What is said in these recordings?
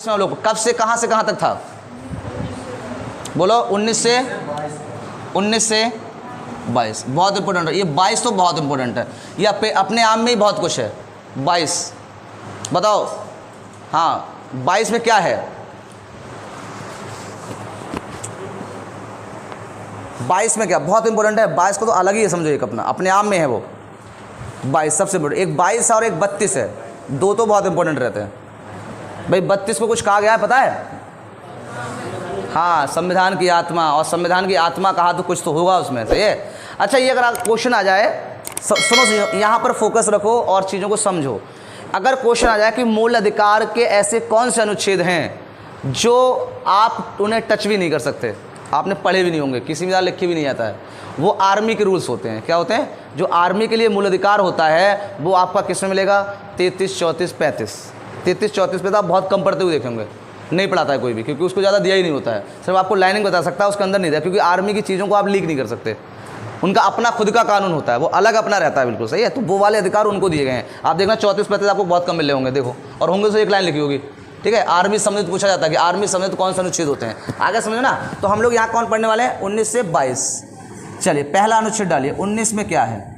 लोग कब से कहाँ तक था? बोलो 19 से 22। बहुत इंपॉर्टेंट है ये 22, तो बहुत इंपॉर्टेंट है ये, अपने आप में ही बहुत कुछ है। 22 बताओ, हाँ 22 में क्या है? 22 में क्या बहुत इंपॉर्टेंट है? 22 को तो अलग ही है, समझो एक अपने आप में है वो। 22 सबसे इंपॉर्टेंट, एक 22 और एक 32 है, दो तो बहुत इंपॉर्टेंट रहते हैं भाई। 32 को कुछ कहा गया है पता है? हाँ, संविधान की आत्मा, और संविधान की आत्मा कहा तो कुछ तो होगा उसमें से ये। अच्छा, ये अगर क्वेश्चन आ जाए, सुनो यहाँ पर फोकस रखो और चीज़ों को समझो। अगर क्वेश्चन आ जाए कि मूल अधिकार के ऐसे कौन से अनुच्छेद हैं जो आप उन्हें टच भी नहीं कर सकते, आपने पढ़े भी नहीं होंगे, किसी में लिखे भी नहीं आता है, वो आर्मी के रूल्स होते हैं। क्या होते हैं? जो आर्मी के लिए मूल अधिकार होता है वो आपका किस में मिलेगा? 33, 34, 35। 33, 34 पे तो आप बहुत कम पढ़ते हुए देखेंगे, नहीं पढ़ाता है कोई भी, क्योंकि उसको ज़्यादा दिया ही नहीं होता है, सिर्फ आपको लाइनिंग बता सकता है, उसके अंदर नहीं दिया, क्योंकि आर्मी की चीज़ों को आप लीक नहीं कर सकते, उनका अपना खुद का कानून होता है, वो अलग अपना रहता है, बिल्कुल सही है। तो वो वाले अधिकार उनको दिए गए हैं। आप देखना 34, 35 आपको बहुत कम मिले होंगे, देखो, और होंगे तो एक लाइन लिखी होगी, ठीक है। आर्मी सम्मिलित पूछा जाता है कि आर्मी सम्मिलित कौन से अनुच्छेद होते हैं, आगे समझो ना। तो हम लोग यहाँ कौन पढ़ने वाले हैं? 19 से 22। चलिए पहला अनुच्छेद डालिए, 19 में क्या है?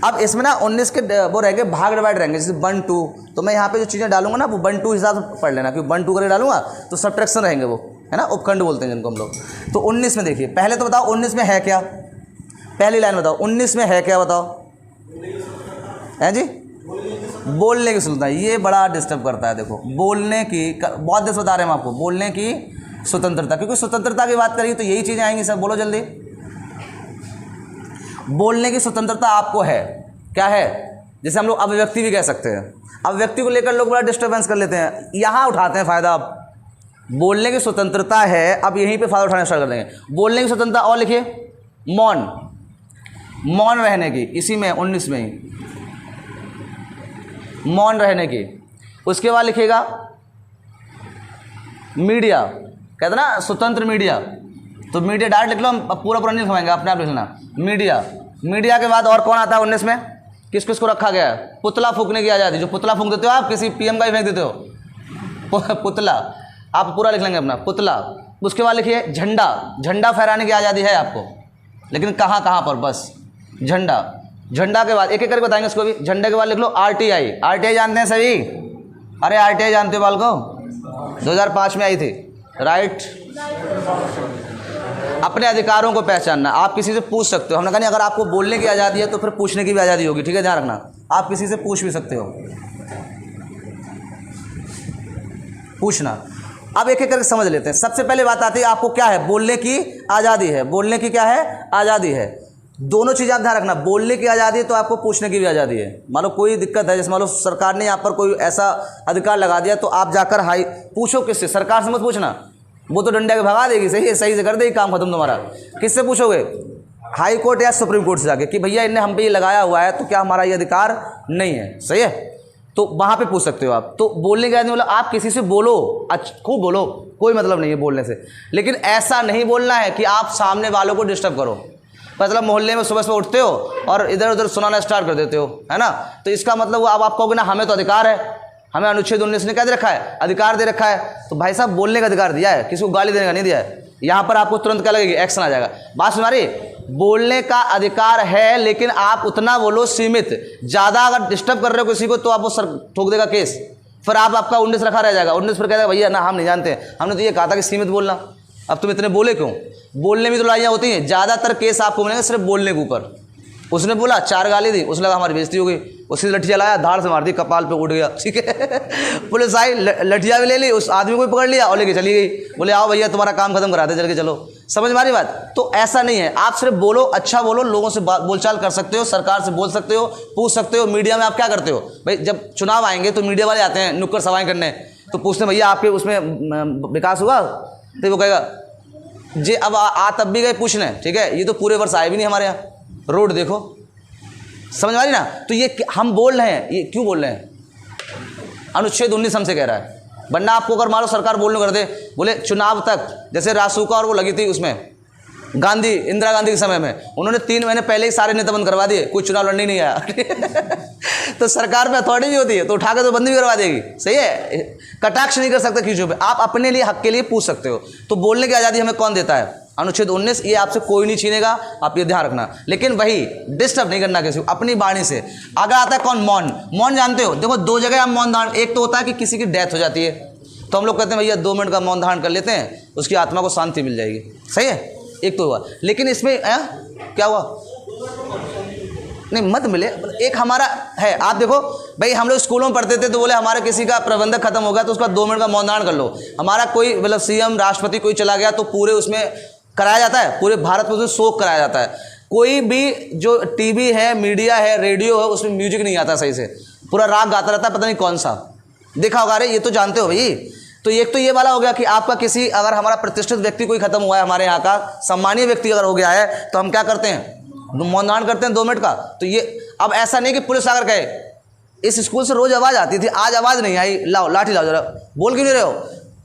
अब इसमें ना 19 के वो रहेंगे, भाग डिवाइड रहेंगे, जैसे 1 2। तो मैं यहाँ पे जो चीज़ें डालूंगा ना वो 1 2 हिसाब से पढ़ लेना, क्योंकि 1 2 करके डालूंगा तो सब्ट्रैक्शन रहेंगे वो, है ना, उपखंड बोलते हैं जिनको हम लोग। तो 19 में देखिए, पहले तो बताओ 19 में है क्या? पहली लाइन बताओ, 19 में है क्या बताओ? है जी, बोलने की स्वतंत्रता। ये बड़ा डिस्टर्ब करता है, देखो बोलने की, बहुत देर बता रहे हैं हम आपको, बोलने की स्वतंत्रता, क्योंकि स्वतंत्रता की बात करिए तो यही चीज़ें आएंगी सब। बोलो जल्दी। बोलने की स्वतंत्रता आपको है, क्या है? जैसे हम लोग अभिव्यक्ति भी कह सकते हैं, अभिव्यक्ति को लेकर लोग बड़ा डिस्टर्बेंस कर लेते हैं, यहाँ उठाते हैं फ़ायदा। अब बोलने की स्वतंत्रता है, अब यहीं पे फ़ायदा उठाना स्टार्ट कर देंगे। बोलने की स्वतंत्रता, और लिखिए मौन, मौन रहने की, इसी में 19 में ही मौन रहने की। उसके बाद लिखिएगा मीडिया, कहते ना स्वतंत्र मीडिया, तो मीडिया डायरेक्ट लिख लो, हम पूरा पूरा नहीं लिखवाएंगे, अपने आप लिखना मीडिया। मीडिया के बाद और कौन आता है 19 में? किस किस को रखा गया है? पुतला फूंकने की आज़ादी, जो पुतला फूंक देते हो आप, किसी पीएम का ही फेंक देते हो, पुतला, आप पूरा लिख लेंगे अपना पुतला। उसके बाद लिखिए झंडा, झंडा फहराने की आज़ादी है आपको, लेकिन कहाँ कहाँ पर? बस झंडा। झंडा के बाद एक एक करके बताएंगे उसको भी। झंडे के बाद लिख लो आरटीआई। आरटीआई जानते हैं सभी? अरे आरटीआई जानते हो बाल को? 2005 में आई थी, राइट। अपने अधिकारों को पहचानना, आप किसी से पूछ सकते हो, हमने कहा नहीं, अगर आपको बोलने की आज़ादी है तो फिर पूछने की भी आज़ादी होगी, ठीक है, ध्यान रखना। आप किसी से पूछ भी सकते हो, पूछना। अब एक एक करके समझ लेते हैं। सबसे पहले बात आती है, आपको क्या है? बोलने की आज़ादी है। बोलने की क्या है? आज़ादी है। दोनों चीज़ आप ध्यान रखना, बोलने की आज़ादी है तो आपको पूछने की भी आज़ादी है। मान लो कोई दिक्कत है, जैसे मान लो सरकार ने यहाँ पर कोई ऐसा अधिकार लगा दिया, तो आप जाकर हाई पूछो, किससे? सरकार से मत पूछना, वो तो डंडे के भगा देगी, सही है, सही से कर देगी, काम खत्म तुम्हारा। किससे पूछोगे? हाई कोर्ट या सुप्रीम कोर्ट से जाके, कि भैया इनने हम पे ये लगाया हुआ है, तो क्या हमारा ये अधिकार नहीं है, सही है, तो वहाँ पे पूछ सकते हो आप। तो बोलने के बाद मतलब आप किसी से बोलो, खूब बोलो, कोई मतलब नहीं है बोलने से, लेकिन ऐसा नहीं बोलना है कि आप सामने वालों को डिस्टर्ब करो। मतलब मोहल्ले में सुबह सुबह उठते हो और इधर उधर सुनाना स्टार्ट कर देते हो, है ना, तो इसका मतलब वो अब आप कहोगे ना हमें तो अधिकार है, हमें अनुच्छेद 19 ने क्या दे रखा है? अधिकार दे रखा है। तो भाई साहब बोलने का अधिकार दिया है, किसी को गाली देने का नहीं दिया है। यहाँ पर आपको तुरंत क्या लगेगी? एक्शन आ जाएगा। बात सुनारी, बोलने का अधिकार है, लेकिन आप उतना बोलो सीमित। ज़्यादा अगर डिस्टर्ब कर रहे हो किसी को तो आप वो सर ठोक देगा केस, फिर आपका 19 रखा रह जाएगा। 19 फिर कहता भैया ना हम नहीं जानते, हमने तो ये कहा था कि सीमित बोलना, अब तुम इतने बोले क्यों? बोलने में तो लड़ाइयाँ होती हैं, ज़्यादातर केस आपको मिलेंगे सिर्फ बोलने के ऊपर। उसने बोला, 4 गाली दी, उसने लगा हमारी बेइज्जती हो गई, उसी लठिया लाया, धाड़ से मार दी, कपाल पे उठ गया, ठीक है। पुलिस आई, लठिया भी ले ली, उस आदमी को भी पकड़ लिया और लेके चली गई। बोले आओ भैया तुम्हारा काम खत्म करा दे, चल के चलो। समझ मारी बात? तो ऐसा नहीं है, आप सिर्फ बोलो, अच्छा बोलो, लोगों से बोलचाल कर सकते हो, सरकार से बोल सकते हो, पूछ सकते हो। मीडिया में आप क्या करते हो भाई? जब चुनाव आएंगे तो मीडिया वाले आते हैं नुक्कड़ सभाएं करने, तो पूछते हैं भैया आपके उसमें विकास हुआ? तो वो कहेगा जी अब तब भी गए पूछने, ठीक है, ये तो पूरे वर्ष आए भी नहीं हमारे यहाँ, रोड देखो। समझ में आ रही ना? तो ये हम बोल रहे हैं, ये क्यों बोल रहे हैं? अनुच्छेद 19 हमसे कह रहा है, वरना आपको अगर मान लो सरकार बोलने कर दे, बोले चुनाव तक, जैसे रासुका और वो लगी थी उसमें गांधी, इंदिरा गांधी के समय में उन्होंने 3 महीने पहले ही सारे नेता बंद करवा दिए, कोई चुनाव लड़ने नहीं आया। तो सरकार में अथॉरिटी भी होती है, तो उठा के तो बंद भी करवा देगी। सही है, कटाक्ष नहीं कर सकते चीज़ों पे। आप अपने लिए, हक के लिए पूछ सकते हो। तो बोलने की आज़ादी हमें कौन देता है? अनुच्छेद 19, ये आपसे कोई नहीं छीनेगा, आप ये ध्यान रखना। लेकिन वही डिस्टर्ब नहीं करना किसी को अपनी वाणी से। अगर आता है कौन? मौन। मौन जानते हो? देखो 2 जगह हम मौन धारण, एक तो होता है कि किसी की डेथ हो जाती है तो हम लोग कहते हैं भैया 2 मिनट का मौन धारण कर लेते हैं, उसकी आत्मा को शांति मिल जाएगी। सही है, एक तो हुआ। लेकिन इसमें क्या हुआ? नहीं, मत मिले। एक हमारा है, आप देखो भाई, हम लोग स्कूलों में पढ़ते थे तो बोले हमारे किसी का प्रबंधक खत्म हो गया तो उसका 2 मिनट का मौन धारण कर लो। हमारा कोई मतलब सीएम, राष्ट्रपति कोई चला गया तो पूरे उसमें कराया जाता है, पूरे भारत में उसमें शोक कराया जाता है। कोई भी जो टीवी है, मीडिया है, रेडियो है, उसमें म्यूजिक नहीं आता सही से, पूरा राग गाता रहता है, पता नहीं कौन सा। देखा होगा, अरे ये तो जानते हो भाई। तो एक तो ये वाला हो गया कि आपका किसी, अगर हमारा प्रतिष्ठित व्यक्ति कोई खत्म हुआ है, हमारे यहाँ का सम्मानीय व्यक्ति अगर हो गया है, तो हम क्या करते हैं? मौन धारण करते हैं 2 मिनट का। तो ये अब ऐसा नहीं कि पुलिस अगर कहे, इस स्कूल से रोज आवाज़ आती थी, आज आवाज़ नहीं आई, लाओ लाठी लाओ जरा, बोल क्यों नहीं रहे हो?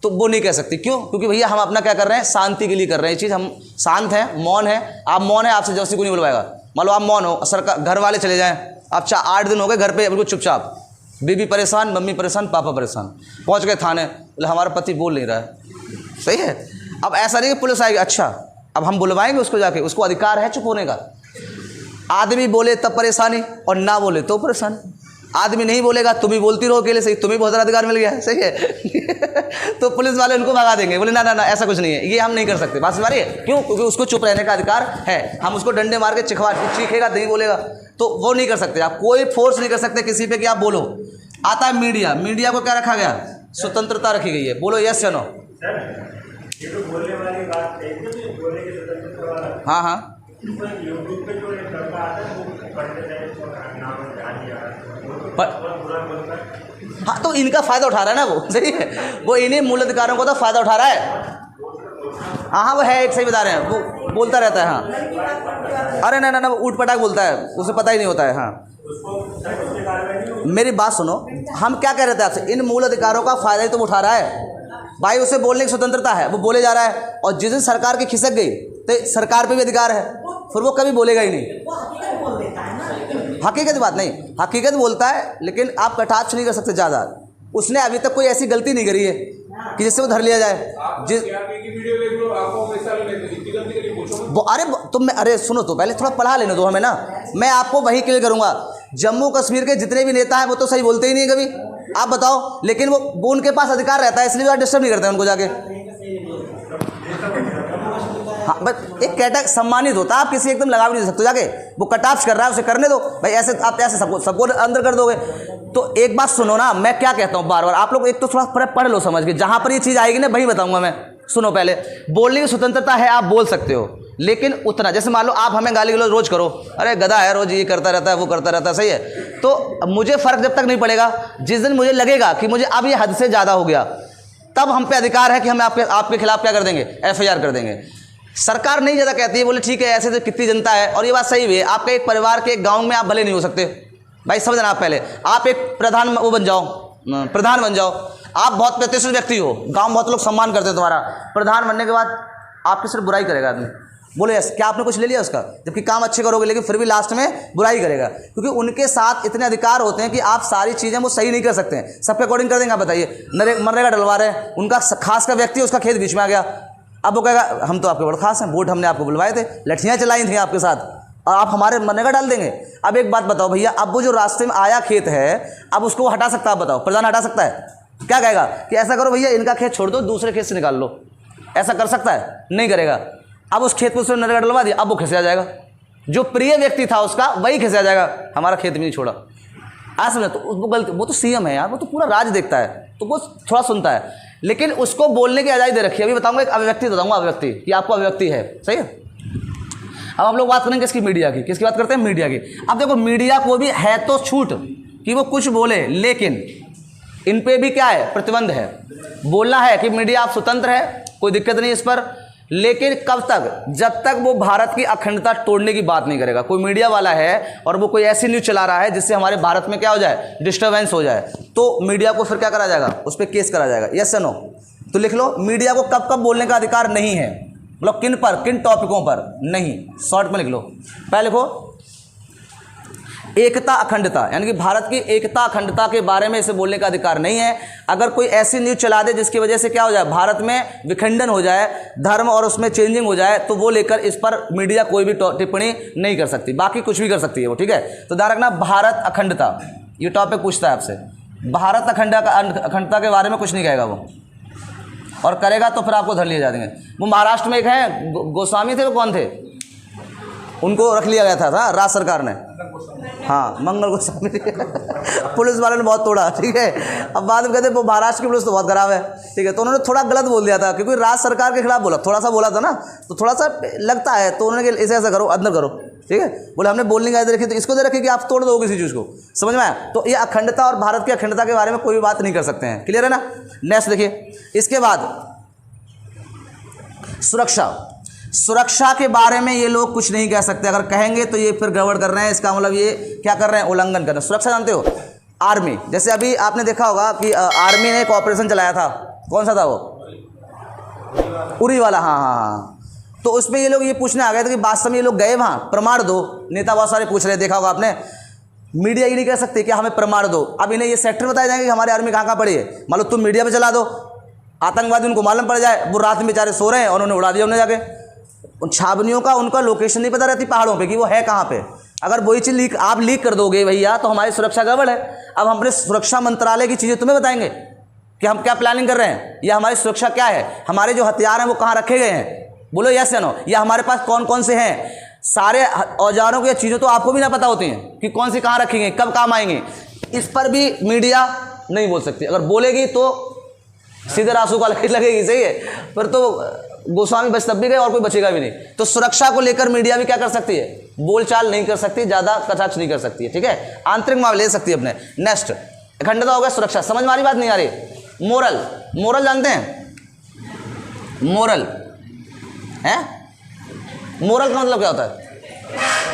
तो वो नहीं कह सकती। क्यों? क्योंकि भैया हम अपना क्या कर रहे हैं? शांति के लिए कर रहे हैं ये चीज़। हम शांत हैं, मौन है। आप मौन है, आपसे जबरदस्ती कोई नहीं बुलवाएगा। मान लो आप मौन हो, सरकार, घर वाले चले जाएं, आप 8 दिन हो गए घर पे बिल्कुल चुपचाप, बीबी परेशान, मम्मी परेशान, पापा परेशान, पहुंच गए थाने, बोले हमारा पति बोल नहीं रहा है। सही है। अब ऐसा नहीं कि पुलिस आएगी, अच्छा अब हम बुलवाएंगे उसको जाके, उसको अधिकार है चुप होने का। आदमी बोले तब परेशानी और ना बोले तो परेशानी। आदमी नहीं बोलेगा, तुम ही बोलती रहो अकेले से, तुम्हें बहुत ज़्यादा अधिकार मिल गया है। सही है। तो पुलिस वाले उनको भगा देंगे, बोले ना ना ना ऐसा कुछ नहीं है, ये हम नहीं कर सकते। बात समझ रही है? क्यों? क्योंकि उसको चुप रहने का अधिकार है। हम उसको डंडे मार के चीखेगा, नहीं बोलेगा, तो वो नहीं कर सकते। आप कोई फोर्स नहीं कर सकते किसी पे कि आप बोलो। आता है मीडिया, मीडिया को क्या रखा गया? स्वतंत्रता रखी गई है। बोलो यस या नो? हाँ हाँ, हाँ तो इनका फायदा उठा रहा है ना वो। सही है, वो इन्हीं मूल अधिकारों को तो फायदा उठा रहा है। हाँ वो है, एक सही बता रहे हैं, वो बोलता रहता है। हाँ, अरे ना ना ना, ऊट पटाख बोलता है, उसे पता ही नहीं होता है। हाँ मेरी बात सुनो, हम क्या कह रहे थे आपसे? इन मूल अधिकारों का फायदा ही तो उठा रहा है भाई। उसे बोलने की स्वतंत्रता है, वो बोले जा रहा है। और जिस दिन सरकार की खिसक गई तो सरकार पे भी अधिकार है, फिर वो कभी बोलेगा ही नहीं। हकीकत बात नहीं, हकीकत बोलता है, लेकिन आप कटाक्ष नहीं कर सकते ज़्यादा। उसने अभी तक कोई ऐसी गलती नहीं करी है कि जिससे वो धर लिया जाए। अरे तुम, अरे सुनो तो पहले थोड़ा पढ़ा लेने दो हमें ना, मैं आपको वही क्लियर करूंगा। जम्मू कश्मीर के जितने भी नेता हैं वो तो सही बोलते ही नहीं कभी, आप बताओ। लेकिन वो उनके पास अधिकार रहता है, इसलिए डिस्टर्ब नहीं करते हैं उनको जाके। हाँ बस एक कैटेगरी सम्मानित होता है, आप किसी एकदम लगा भी नहीं सकते जाके। वो कटाक्ष कर रहा है, उसे करने दो भाई। ऐसे आप ऐसे सबको अंदर कर दोगे। तो एक बात सुनो ना, मैं क्या कहता हूँ बार बार, आप लोग एक तो थोड़ा पढ़ लो समझ के। जहाँ पर ये चीज़ आएगी ना वही बताऊँगा मैं। सुनो पहले, बोलने की स्वतंत्रता है, आप बोल सकते हो, लेकिन उतना, जैसे मान लो आप हमें गाली गलौज रोज करो, अरे गधा है, रोज ये करता रहता है, वो करता रहता है। सही है, तो मुझे फ़र्क जब तक नहीं पड़ेगा, जिस दिन मुझे लगेगा कि मुझे अब ये हद से ज़्यादा हो गया, तब हम पे अधिकार है कि हम आपके खिलाफ क्या कर देंगे? FIR कर देंगे। सरकार नहीं ज़्यादा कहती है, बोले ठीक है, ऐसे तो कितनी जनता है। और ये बात सही भी है, आपके एक परिवार के एक गाँव में आप भले नहीं हो सकते भाई, समझना। आप पहले आप एक प्रधान बन जाओ, आप बहुत प्रतिष्ठित व्यक्ति हो, गांव में बहुत लोग सम्मान करते हैं तुम्हारा। प्रधान बनने के बाद आपकी सिर्फ बुराई करेगा आदमी। बोले यस, क्या आपने कुछ ले लिया उसका? जबकि काम अच्छे करोगे, लेकिन फिर भी लास्ट में बुराई करेगा, क्योंकि उनके साथ इतने अधिकार होते हैं कि आप सारी चीज़ें वो सही नहीं कर सकते हैं, सबके अकॉर्डिंग कर देंगे। आप बताइए, मनरेगा डलवा रहे हैं, उनका खास का व्यक्ति, उसका खेत बीच में आ गया, अब वो कहेगा हम तो आपके बड़े खास हैं, वोट हमने आपको बुलवाए थे, लठियाँ चलाई थी आपके साथ, और आप हमारे मनरेगा डाल देंगे। अब एक बात बताओ भैया, अब वो जो रास्ते में आया खेत है, अब उसको हटा सकता है? आप बताओ, प्रधान हटा सकता है? क्या कहेगा कि ऐसा करो भैया, इनका खेत छोड़ दो, दूसरे खेत से निकाल लो? ऐसा कर सकता है? नहीं करेगा। अब उस खेत पर उसने नरेगा डलवा दिया, अब वो खिंचा जाएगा, जो प्रिय व्यक्ति था उसका वही खिंचा जाएगा, हमारा खेत भी नहीं छोड़ा। आज समझे, तो वो गलती, वो तो सीएम है यार, वो तो पूरा राज देखता है, तो वो थोड़ा सुनता है, लेकिन उसको बोलने की आज़ादी दे रखी है। अभी बताऊंगा, एक अभिव्यक्ति बताऊंगा, अभिव्यक्ति कि आपको अभिव्यक्ति है। सही है। अब हम लोग बात करेंगे किसकी? मीडिया की। किसकी बात करते हैं? मीडिया की। अब देखो, मीडिया को भी है तो छूट कि वो कुछ बोले, लेकिन इन पे भी क्या है? प्रतिबंध है। बोलना है कि मीडिया आप स्वतंत्र है, कोई दिक्कत नहीं इस पर, लेकिन कब तक? जब तक वो भारत की अखंडता तोड़ने की बात नहीं करेगा। कोई मीडिया वाला है और वो कोई ऐसी न्यूज़ चला रहा है जिससे हमारे भारत में क्या हो जाए? डिस्टर्बेंस हो जाए, तो मीडिया को फिर क्या करा जाएगा? उस पर केस करा जाएगा। यस या नो? तो लिख लो, मीडिया को कब कब बोलने का अधिकार नहीं है। मतलब किन पर, किन टॉपिकों पर नहीं, शॉर्ट में लिख लो। पहले लिखो एकता अखंडता, यानी कि भारत की एकता अखंडता के बारे में इसे बोलने का अधिकार नहीं है। अगर कोई ऐसी न्यूज़ चला दे जिसकी वजह से क्या हो जाए, भारत में विखंडन हो जाए, धर्म और उसमें चेंजिंग हो जाए, तो वो लेकर इस पर मीडिया कोई भी टिप्पणी नहीं कर सकती, बाकी कुछ भी कर सकती है वो, ठीक है। तो ध्यान रखना भारत अखंडता, ये टॉपिक पूछता है आपसे, भारत अखंडता के बारे में कुछ नहीं कहेगा वो, और करेगा तो फिर आपको धर लिए जा देंगे। वो महाराष्ट्र में एक है गोस्वामी थे, वो कौन थे, उनको रख लिया गया था राज्य सरकार ने, हाँ मंगल गोस्वामी पुलिस वाले ने बहुत तोड़ा, ठीक है। अब बाद में कहते वो महाराष्ट्र की पुलिस तो बहुत खराब है, ठीक है। तो उन्होंने थोड़ा गलत बोल दिया था, क्योंकि राज्य सरकार के खिलाफ बोला, थोड़ा सा बोला था ना, तो थोड़ा सा लगता है, तो उन्होंने ऐसे ऐसा करो, अंदर करो, ठीक है। बोले हमने बोलने का दे रखी, तो इसको दे रखी कि आप तोड़ दो किसी चीज़ को, समझ में आया। तो ये अखंडता और भारत की अखंडता के बारे में कोई भी बात नहीं कर सकते हैं, क्लियर है ना। नेक्स्ट देखिए, इसके बाद सुरक्षा के बारे में ये लोग कुछ नहीं कह सकते, अगर कहेंगे तो ये फिर गड़बड़ कर रहे हैं, इसका मतलब ये क्या कर रहे हैं, उल्लंघन कर रहे हैं। सुरक्षा जानते हो, आर्मी, जैसे अभी आपने देखा होगा कि आर्मी ने एक ऑपरेशन चलाया था, कौन सा था वो, उरी वाला, हाँ। तो उसमें ये लोग ये पूछने आ गए थे कि वास्तव में ये लोग गए वहाँ, प्रमाण दो, नेता बहुत सारे पूछ रहे, देखा होगा आपने। मीडिया ये नहीं कह सकती कि हमें प्रमाण दो, अब इन्हें ये सेक्टर बताए जाएंगे कि हमारी आर्मी कहाँ पड़ी है, मान लो तुम मीडिया पर चला दो, आतंकवादी उनको मालूम पड़ जाए, वो रात में बेचारे सो रहे हैं और उन्होंने उड़ा दिया, उन्हें जाके उन छावनियों का उनका लोकेशन नहीं पता रहती पहाड़ों पे कि वो है कहाँ पे। अगर वही चीज़ आप लीक कर दोगे भैया, तो हमारी सुरक्षा गड़बड़ है। अब हम अपने सुरक्षा मंत्रालय की चीज़ें तुम्हें बताएंगे कि हम क्या प्लानिंग कर रहे हैं, या हमारी सुरक्षा क्या है, हमारे जो हथियार हैं वो कहाँ रखे गए हैं, बोलो यस या नो, या हमारे पास कौन कौन से हैं। सारे औजारों की चीज़ें तो आपको भी ना पता होती हैं कि कौन सी कहाँ रखेंगे, कब काम आएंगे, इस पर भी मीडिया नहीं बोल सकती। अगर बोलेगी तो सीधे रासू का लगेगी, सही है, पर तो गोस्वामी बच तब भी गए और कोई बचेगा भी नहीं। तो सुरक्षा को लेकर मीडिया भी क्या कर सकती है, बोलचाल नहीं कर सकती, ज़्यादा कटाक्ष नहीं कर सकती है, ठीक है। आंतरिक मामले ले सकती है अपने। नेक्स्ट, अखंडता हो गया, सुरक्षा, समझ में आ रही बात, नहीं आ रही। मोरल जानते हैं, मोरल है, मोरल का मतलब क्या होता है,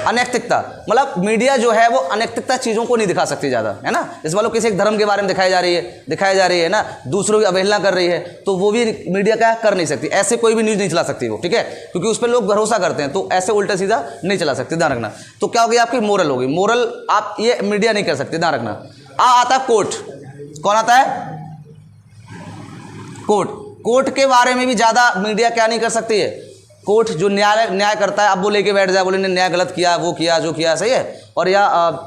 अनैतिकता। मतलब मीडिया जो है वो अनैतिकता चीज़ों को नहीं दिखा सकती ज़्यादा, है ना। जैसे मान लो किसी एक धर्म के बारे में दिखाई जा रही है ना, दूसरों की अवहेलना कर रही है, तो वो भी मीडिया क्या कर नहीं सकती, ऐसे कोई भी न्यूज़ नहीं चला सकती वो, ठीक है, क्योंकि उस पर लोग भरोसा करते हैं, तो ऐसे उल्टा सीधा नहीं चला सकते, ध्यान रखना। तो क्या होगी, आपकी मोरल होगी, मोरल आप ये मीडिया नहीं कर सकते, ध्यान रखना। आता है कोर्ट, कौन आता है, कोर्ट के बारे में भी ज़्यादा मीडिया क्या नहीं कर सकती है। कोर्ट जो न्याय करता है, अब वो लेके बैठ जाए, बोले ने न्याय गलत किया, वो किया जो किया, सही है, और या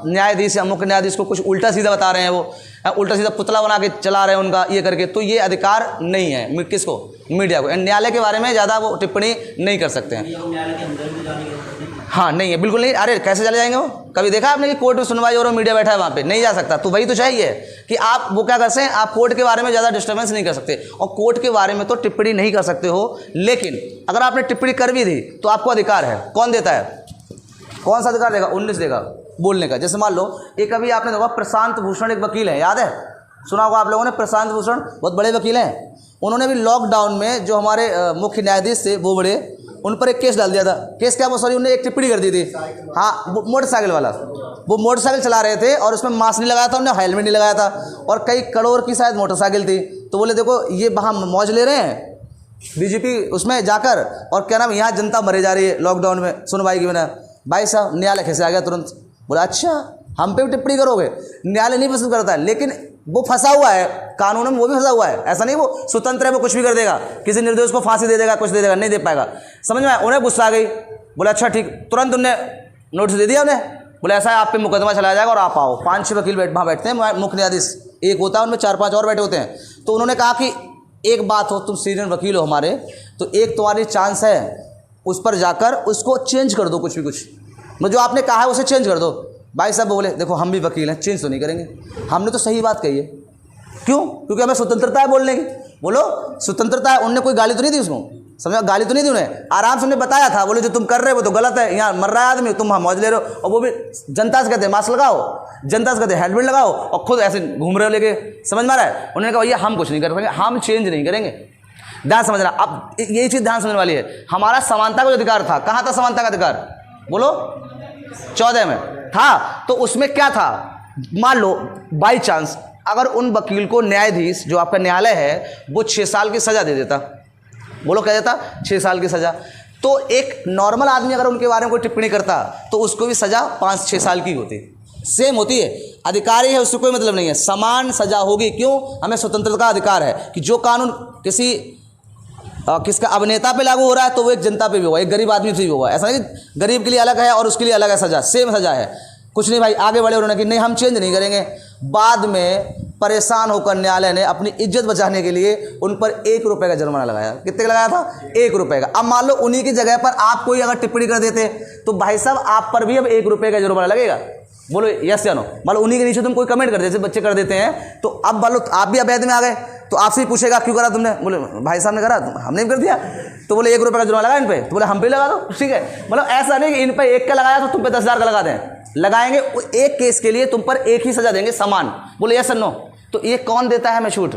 न्यायाधीश या मुख्य न्यायाधीश को कुछ उल्टा सीधा बता रहे हैं, वो उल्टा सीधा पुतला बना के चला रहे हैं उनका, ये करके, तो ये अधिकार नहीं है किसको, मीडिया को। न्यायालय के बारे में ज़्यादा वो टिप्पणी नहीं कर सकते हैं। हाँ नहीं है, बिल्कुल नहीं। अरे कैसे चले जाएंगे वो, कभी देखा आपने कि कोर्ट में सुनवाई हो रहा है, मीडिया बैठा है वहाँ पे, नहीं जा सकता। तो वही तो चाहिए कि आप वो क्या कर सकते हैं, आप कोर्ट के बारे में ज़्यादा डिस्टर्बेंस नहीं कर सकते, और कोर्ट के बारे में तो टिप्पणी नहीं कर सकते हो। लेकिन अगर आपने टिप्पणी कर भी दी तो आपको अधिकार है, कौन देता है, कौन सा अधिकार देगा, 19 देगा बोलने का। जैसे मान लो एक अभी आपने देखा प्रशांत भूषण एक वकील है, याद है, सुना होगा आप लोगों ने, प्रशांत भूषण बहुत बड़े वकील हैं। उन्होंने भी लॉकडाउन में जो हमारे मुख्य न्यायाधीश थे वो बड़े, उन पर एक केस डाल दिया था। केस क्या, वो सॉरी उन्होंने एक टिप्पणी कर दी थी, हाँ मोटरसाइकिल वाला, वो मोटरसाइकिल चला रहे थे और उसमें मास्क नहीं लगाया था, उन्होंने हेलमेट नहीं लगाया था, और कई करोड़ की शायद मोटरसाइकिल थी। तो बोले देखो ये वहाँ मौज ले रहे हैं बीजेपी उसमें जाकर, और क्या नाम, यहाँ जनता मरे जा रही है लॉकडाउन में सुनवाई की बिना। भाई साहब न्यायालय कैसे आ गया तुरंत, बोला अच्छा हम पे भी टिप्पणी करोगे। न्यायालय नहीं पसंद करता है, लेकिन वो फंसा हुआ है कानून में, वो भी फंसा हुआ है। ऐसा नहीं वो स्वतंत्र है, वो कुछ भी कर देगा, किसी निर्दोष को फांसी दे देगा, कुछ दे देगा, नहीं दे पाएगा, समझ में आया। उन्हें गुस्सा आ गई, बोला अच्छा ठीक, तुरंत उन्हें नोटिस दे दिया उन्हें, बोले ऐसा है आप पे मुकदमा चलाया जाएगा और आप आओ। 5-6 वकील वहाँ बैठते हैं, मुख्य न्यायाधीश एक होता है, उनमें 4-5 और बैठे होते हैं। तो उन्होंने कहा कि एक बात हो, तुम सीनियर वकील हो हमारे, तो एक तुम्हारी चांस है, उस पर जाकर उसको चेंज कर दो, कुछ भी कुछ, जो आपने कहा है उसे चेंज कर दो। भाई साहब बोले देखो हम भी वकील हैं, चेंज तो नहीं करेंगे, हमने तो सही बात कही है। क्यों, क्योंकि हमें स्वतंत्रता है बोलने की, बोलो स्वतंत्रता है। उनने कोई गाली तो नहीं दी उसको, समझा, गाली तो नहीं दी उन्हें, आराम से उन्हें बताया था, बोले जो तुम कर रहे हो वो तो गलत है, यहाँ मर रहा है आदमी, तुम वहाँ मौज ले रहे हो, और वो भी जनता से कहते हैं मास्क लगाओ, जनता से कहते हैं हेलमेट लगाओ, और खुद ऐसे घूम रहे हो लेके, समझ में आ रहा है। उन्होंने कहा भैया हम कुछ नहीं कर पाएंगे, हम चेंज नहीं करेंगे। ध्यान समझना, अब यही चीज़ ध्यान समझने वाली है। हमारा समानता का जो अधिकार था, कहाँ था समानता का अधिकार, बोलो 14 में था। तो उसमें क्या था, मान लो बाई चांस अगर उन वकील को न्यायाधीश जो आपका न्यायालय है वो 6 साल की सज़ा दे देता, बोलो क्या देता, 6 साल की सज़ा। तो एक नॉर्मल आदमी अगर उनके बारे में कोई टिप्पणी करता तो उसको भी सज़ा 5-6 साल की होती, सेम होती है। अधिकारी है उससे कोई मतलब नहीं है, समान सज़ा होगी। क्यों? हमें स्वतंत्रता का अधिकार है कि जो कानून किसका अभिनेता पे लागू हो रहा है तो वो एक जनता पे भी होगा, एक गरीब आदमी पे भी होगा। ऐसा नहीं कि गरीब के लिए अलग है और उसके लिए अलग है सज़ा, सेम सज़ा है। कुछ नहीं भाई, आगे बढ़े उन्होंने कि नहीं हम चेंज नहीं करेंगे। बाद में परेशान होकर न्यायालय ने अपनी इज्जत बचाने के लिए उन पर 1 रुपये का जुर्माना लगाया। कितने का लगाया था? 1 रुपये का। अब मान लो उन्हीं की जगह पर आप कोई अगर टिप्पणी कर देते तो भाई साहब आप पर भी अब 1 रुपये का जुर्माना लगेगा। बोलो यस या नो। मान लो उन्हीं के नीचे तुम कोई कमेंट कर देते, बच्चे कर देते हैं, तो अब मान लो आप भी अवैध में आ गए तो आपसे ही पूछेगा क्यों करा तुमने? बोले भाई साहब ने करा, हमने भी कर दिया। तो बोले 1 रुपये का जुर्माना लगा इन पे, तो बोले हम पे लगा दो, ठीक है। मतलब ऐसा नहीं कि इन पे 1 का लगाया तो तुम पे 10,000 का लगा दें, लगाएंगे एक केस के लिए तुम पर एक ही सजा देंगे समान। बोले यस नो। तो ये कौन देता है हमें छूट?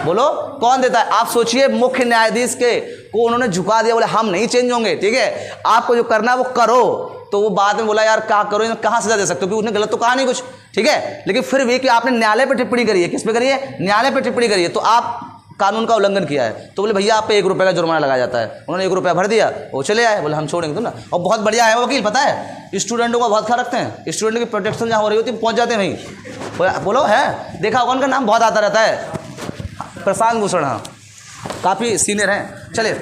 बोलो कौन देता है? आप सोचिए मुख्य न्यायाधीश को उन्होंने झुका दिया, बोले हम नहीं चेंज होंगे, ठीक है, आपको जो करना है वो करो। तो वो बाद में बोला यार क्या करो, कहाँ सजा दे सकते हो, क्योंकि उसने गलत तो कहा नहीं कुछ, ठीक है। लेकिन फिर भी कि आपने न्यायालय पर टिप्पणी करी है, किस पे करी है? न्यायालय पर टिप्पणी करी है, तो आप कानून का उल्लंघन किया है। तो बोले भैया आप पे 1 रुपये का जुर्माना लगाया जाता है। उन्होंने 1 रुपया भर दिया, वो चले आए, बोले हम छोड़ेंगे तुम ना। और बहुत बढ़िया है वकील, पता है स्टूडेंटों का बहुत ख्याल रखते हैं, स्टूडेंट की प्रोटेक्शन जहाँ हो रही होती है पहुँच जाते हैं भाई। बोलो है, देखा होगा उनका नाम बहुत आता रहता है, प्रशांत भूषण, हाँ काफ़ी सीनियर हैं। चलिए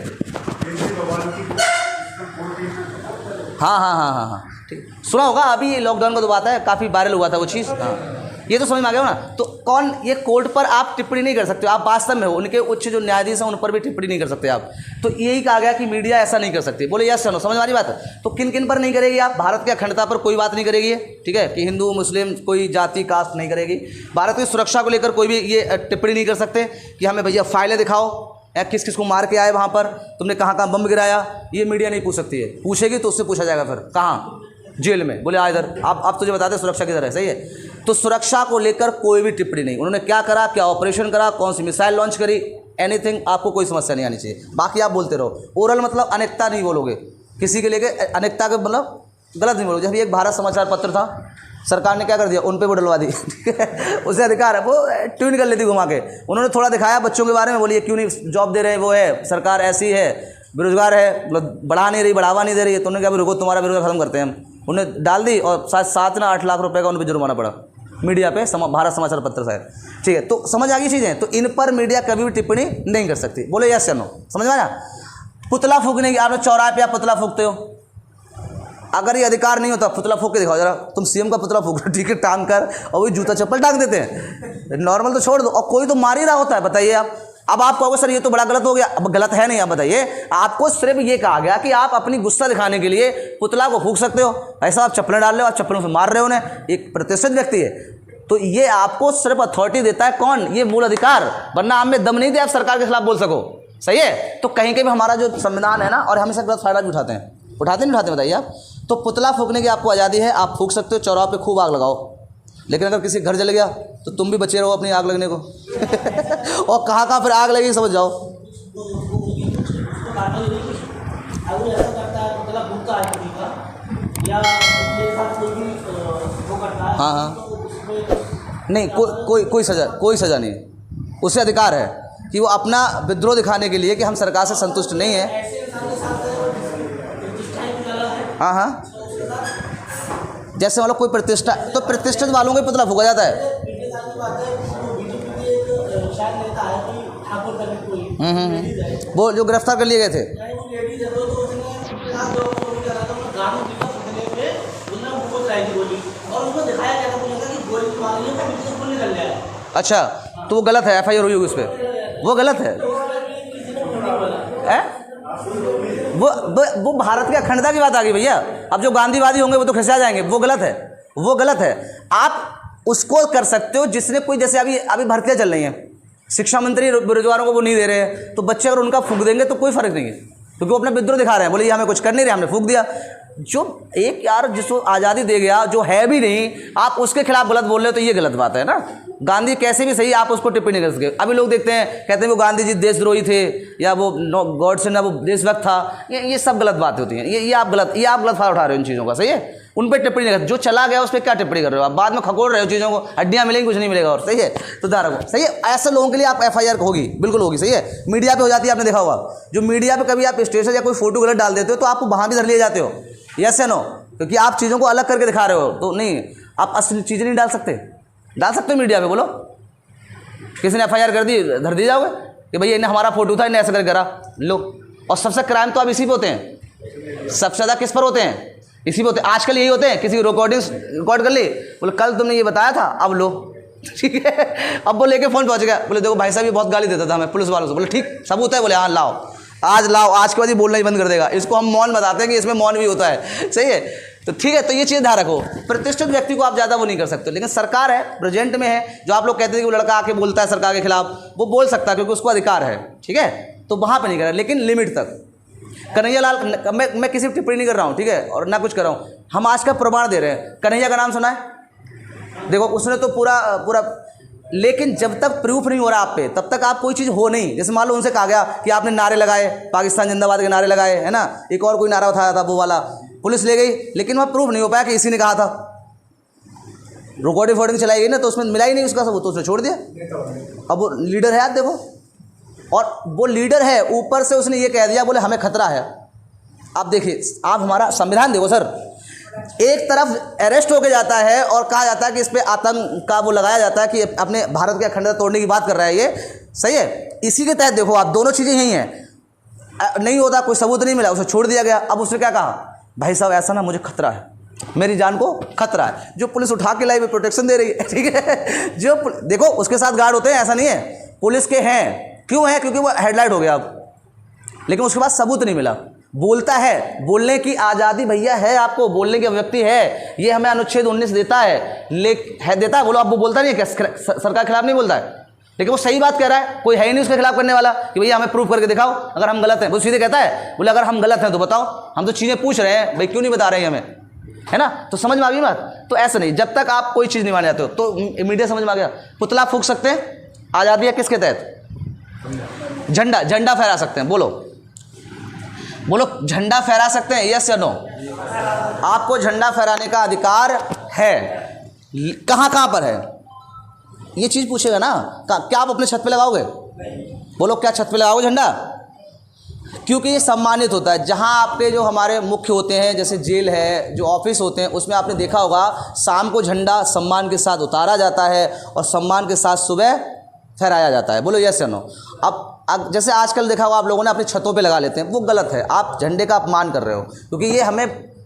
हाँ ठीक, सुना होगा अभी लॉकडाउन का तो बात है, काफ़ी वायरल हुआ था वो चीज़। हाँ ये तो समझ में आ गया हो ना। तो कौन ये कोर्ट पर आप टिप्पणी नहीं कर सकते, आप वास्तव में हो उनके उच्च जो न्यायाधीश हैं उन पर भी टिप्पणी नहीं कर सकते आप। तो यही कहा गया कि मीडिया ऐसा नहीं कर सकती। बोले यस सुनो, समझ वाली बात है। तो किन किन पर नहीं करेगी आप? भारत की अखंडता पर कोई बात नहीं करेगी, ठीक है, कि हिंदू मुस्लिम कोई जाति कास्ट नहीं करेगी। भारत की सुरक्षा को लेकर कोई भी ये टिप्पणी नहीं कर सकते कि हमें भैया फाइलें दिखाओ या किस किस को मार के आए वहाँ पर, तुमने कहाँ कहाँ बम गिराया, ये मीडिया नहीं पूछ सकती है। पूछेगी तो उससे पूछा जाएगा फिर कहाँ, जेल में। बोले आ इधर, आप तुझे बता दें सुरक्षा किधर है, सही है। तो सुरक्षा को लेकर कोई भी टिप्पणी नहीं। उन्होंने क्या करा, क्या ऑपरेशन करा, कौन सी मिसाइल लॉन्च करी, एनीथिंग, आपको कोई समस्या नहीं आनी चाहिए। बाकी आप बोलते रहो। ओरल मतलब अनेकता नहीं बोलोगे, किसी के लेके अनेकता के मतलब गलत नहीं बोलोगे। जब एक भारत समाचार पत्र था, सरकार ने क्या कर दिया, उन पर वो डलवा दी, ठीक है, उसे अधिकार है, वो ट्यून कर लेती घुमा के। उन्होंने थोड़ा दिखाया बच्चों के बारे में, बोलिए क्यों नहीं जॉब दे रहे हैं, वो है सरकार ऐसी है, बेरोजगार है, मतलब बढ़ा नहीं रही, बढ़ावा नहीं दे रही है। तो उन्होंने क्या, रुको तुम्हारा बेरोजगार खत्म करते हैं हम। उन्हें डाल दी और 7 8 लाख रुपए का उन पर जुर्माना पड़ा मीडिया पे, भारत समाचार पत्र से, ठीक है। तो समझ आ गई चीज़ें। तो इन पर मीडिया कभी भी टिप्पणी नहीं कर सकती। बोले यस या नो, समझ में आया। पुतला फूकने की, आपने चौराहे पे आप पुतला फूकते हो, अगर ये अधिकार नहीं होता पुतला फूक के दिखाओ जरा, तुम सीएम का पुतला फूक, ठीक है, टांग कर, और वही जूता चप्पल टांग देते हैं। नॉर्मल तो छोड़ दो, और कोई तो मार ही रहा होता है, बताइए आप। अब आप कहोगे सर ये तो बड़ा गलत हो गया, अब गलत है नहीं, आप बताइए। आपको सिर्फ ये कहा गया कि आप अपनी गुस्सा दिखाने के लिए पुतला को फूक सकते हो, ऐसा आप चप्पलें डाल रहे हो, आप चप्पलों से मार रहे हो उन्हें, एक प्रतिष्ठित व्यक्ति है। तो ये आपको सिर्फ अथॉरिटी देता है कौन? ये मूल अधिकार, वरना आप में दम नहीं दे आप सरकार के खिलाफ बोल सको, सही है। तो कहीं कहीं हमारा जो संविधान है ना, और हमेशा गलत फायदा भी उठाते हैं, उठाते नहीं उठाते बताइए आप। तो पुतला फूकने की आपको आज़ादी है, आप फूक सकते हो, चौराहे पे खूब आग लगाओ। लेकिन अगर किसी घर जल गया तो तुम भी बचे रहो अपनी आग लगने को। और कहाँ कहाँ फिर आग लगेगी समझ जाओ। हाँ हाँ नहीं, कोई सज़ा नहीं है। उसे अधिकार है कि वो अपना विद्रोह दिखाने के लिए कि हम सरकार से संतुष्ट नहीं है। हाँ जैसे मतलब कोई प्रतिष्ठा, तो प्रतिष्ठित वालों को पुतला फूका जाता है। वो जो गिरफ्तार कर लिए गए थे, अच्छा, तो वो गलत है, FIR हुई होगी उस पर, वो गलत है। वो भारत की अखंडता की बात आ गई भैया। अब जो गांधीवादी होंगे वो तो खिंचा जाएंगे, वो गलत है, वो गलत है। आप उसको कर सकते हो जिसने कोई, जैसे अभी भर्तियाँ चल रही हैं, शिक्षा मंत्री बेरोजगारों को वो नहीं दे रहे हैं, तो बच्चे अगर उनका फूक देंगे तो कोई फर्क नहीं है, क्योंकि वो अपना विद्रोह दिखा रहे हैं, बोले ये हमें कुछ कर नहीं रहे, हमने फूक दिया। जो एक यार जिसको आज़ादी दे गया, जो है भी नहीं, आप उसके खिलाफ गलत बोल रहे हो, तो ये गलत बात है ना। गांधी कैसे भी सही, आप उसको टिप्पणी कर सके। अभी लोग देखते हैं, कहते हैं वो गांधी जी देशद्रोही थे, या वो गॉड से ना वो देशभक्त था। ये सब गलत बातें होती हैं। ये आप गलत फायदा उठा रहे हो इन चीज़ों का, सही है। उन पर टिप्पणी नहीं कर, जो चला गया उस पर क्या टिप्पणी कर रहे हो आप। बाद में खकोड़ रहे हो चीज़ों को, हड्डियाँ मिलेंगी, कुछ नहीं मिलेगा और, सही है। तो ध्यान रखो, सही है। ऐसे लोगों के लिए आप FIR होगी, बिल्कुल होगी, सही है। मीडिया पे हो जाती है, आपने देखा होगा। जो मीडिया पे कभी आप स्टेटस या कोई फोटो गलत डाल देते हो तो आपको वहाँ भी धर लिए जाते हो, यस या नो, क्योंकि आप चीज़ों को अलग करके दिखा रहे हो। तो नहीं, आप असली चीज़ें नहीं डाल सकते हो मीडिया पे। बोलो, किसी ने FIR कर दी, धर दी जाओगे कि भैया इन्हें हमारा फोटो था, इन्हें ऐसा करके करा लो। और सबसे क्राइम तो अब इसी पे होते हैं, सबसे ज़्यादा किस पर होते हैं, इसी पे होते हैं। आजकल यही होते हैं, किसी रिकॉर्ड कर ली, बोले कल तुमने ये बताया था, अब लो, ठीक है। अब वो लेके फ़ोन पहुंच गया, बोले देखो भाई साहब ये बहुत गाली देता था हमें पुलिस वालों से। बोले ठीक, सबूत है, बोले हाँ लाओ, आज लाओ, आज के बाद ये बोलना ही बंद कर देगा। इसको हम मौन बताते हैं कि इसमें मौन भी होता है, सही है। तो ठीक है, तो ये चीज़ ध्यान रखो। प्रतिष्ठित व्यक्ति को आप ज़्यादा वो नहीं कर सकते, लेकिन सरकार है, प्रेजेंट में है, जो आप लोग कहते हैं कि वो लड़का आके बोलता है सरकार के खिलाफ, वो बोल सकता है क्योंकि उसको अधिकार है, ठीक है। तो वहाँ पर नहीं करें, लेकिन लिमिट तक। कन्हैया लाल, मैं किसी टिप्पणी नहीं कर रहा हूँ, ठीक है, और ना कुछ कर रहा हूँ। हम आज का प्रमाण दे रहे हैं। कन्हैया का नाम सुना है, देखो उसने तो पूरा, लेकिन जब तक प्रूफ नहीं हो रहा आप पे, तब तक आप कोई चीज़ हो नहीं। जैसे मान लो उनसे कहा गया कि आपने नारे लगाए, पाकिस्तान जिंदाबाद के नारे लगाए, है ना, एक और कोई नारा उठाया था वो वाला, पुलिस ले गई, लेकिन वहाँ प्रूफ नहीं हो पाया कि इसी ने कहा था। रिकॉर्डिंग चलाई गई ना, तो उसमें मिला ही नहीं उसका सबूत, तो उसने छोड़ दिया। अब वो लीडर है, आप देखो, और वो लीडर है, ऊपर से उसने ये कह दिया, बोले हमें खतरा है। आप देखिए, आप हमारा संविधान देखो सर, एक तरफ अरेस्ट होके जाता है और कहा जाता है कि इस पे आतंक का वो लगाया जाता है कि अपने भारत की अखंडता तोड़ने की बात कर रहा है ये, सही है। इसी के तहत देखो आप, दोनों चीज़ें यही हैं। नहीं होता, कोई सबूत नहीं मिला, उसे छोड़ दिया गया। अब उसने क्या कहा, भाई साहब ऐसा ना, मुझे खतरा है, मेरी जान को खतरा है। जो पुलिस उठा के लाई, प्रोटेक्शन दे रही है, ठीक है। जो देखो उसके साथ गार्ड होते हैं, ऐसा नहीं है, पुलिस के हैं। क्यों है, क्योंकि वो हेडलाइट हो गया अब, लेकिन उसके बाद सबूत नहीं मिला। बोलता है, बोलने की आज़ादी भैया है, आपको बोलने की अभिव्यक्ति है, ये हमें अनुच्छेद 19 देता है, देता है। बोलो, अब वो बोलता नहीं है क्या, सरकार के खिलाफ नहीं बोलता है, लेकिन वो सही बात कह रहा है, कोई है ही नहीं उसके खिलाफ करने वाला कि भैया हमें प्रूफ करके दिखाओ अगर हम गलत हैं। वो सीधे कहता है, बोले अगर हम गलत हैं तो बताओ, हम तो चीज़ें पूछ रहे हैं, भाई क्यों नहीं बता रहे हैं हमें, है ना। तो समझ में आ गई बात। तो ऐसा नहीं, जब तक आप कोई चीज़ नहीं मान जाते हो तो मीडिया समझ में आ गया। पुतला फूंक सकते हैं, आज़ादी है किसके तहत, झंडा फहरा सकते हैं। बोलो झंडा फहरा सकते हैं, यस या नो। आपको झंडा फहराने का अधिकार है, कहाँ पर है ये चीज़ पूछेगा ना। क्या आप अपने छत पे लगाओगे, बोलो क्या छत पे लगाओगे झंडा, क्योंकि ये सम्मानित होता है। जहाँ आपके जो हमारे मुख्य होते हैं, जैसे जेल है, जो ऑफिस होते हैं, उसमें आपने देखा होगा शाम को झंडा सम्मान के साथ उतारा जाता है और सम्मान के साथ सुबह फहराया जाता है। बोलो यस या नो। अब जैसे आजकल देखा होगा आप लोगों ने अपनी छतों पे लगा लेते हैं, वो गलत है। आप झंडे का अपमान कर रहे हो, क्योंकि ये हमें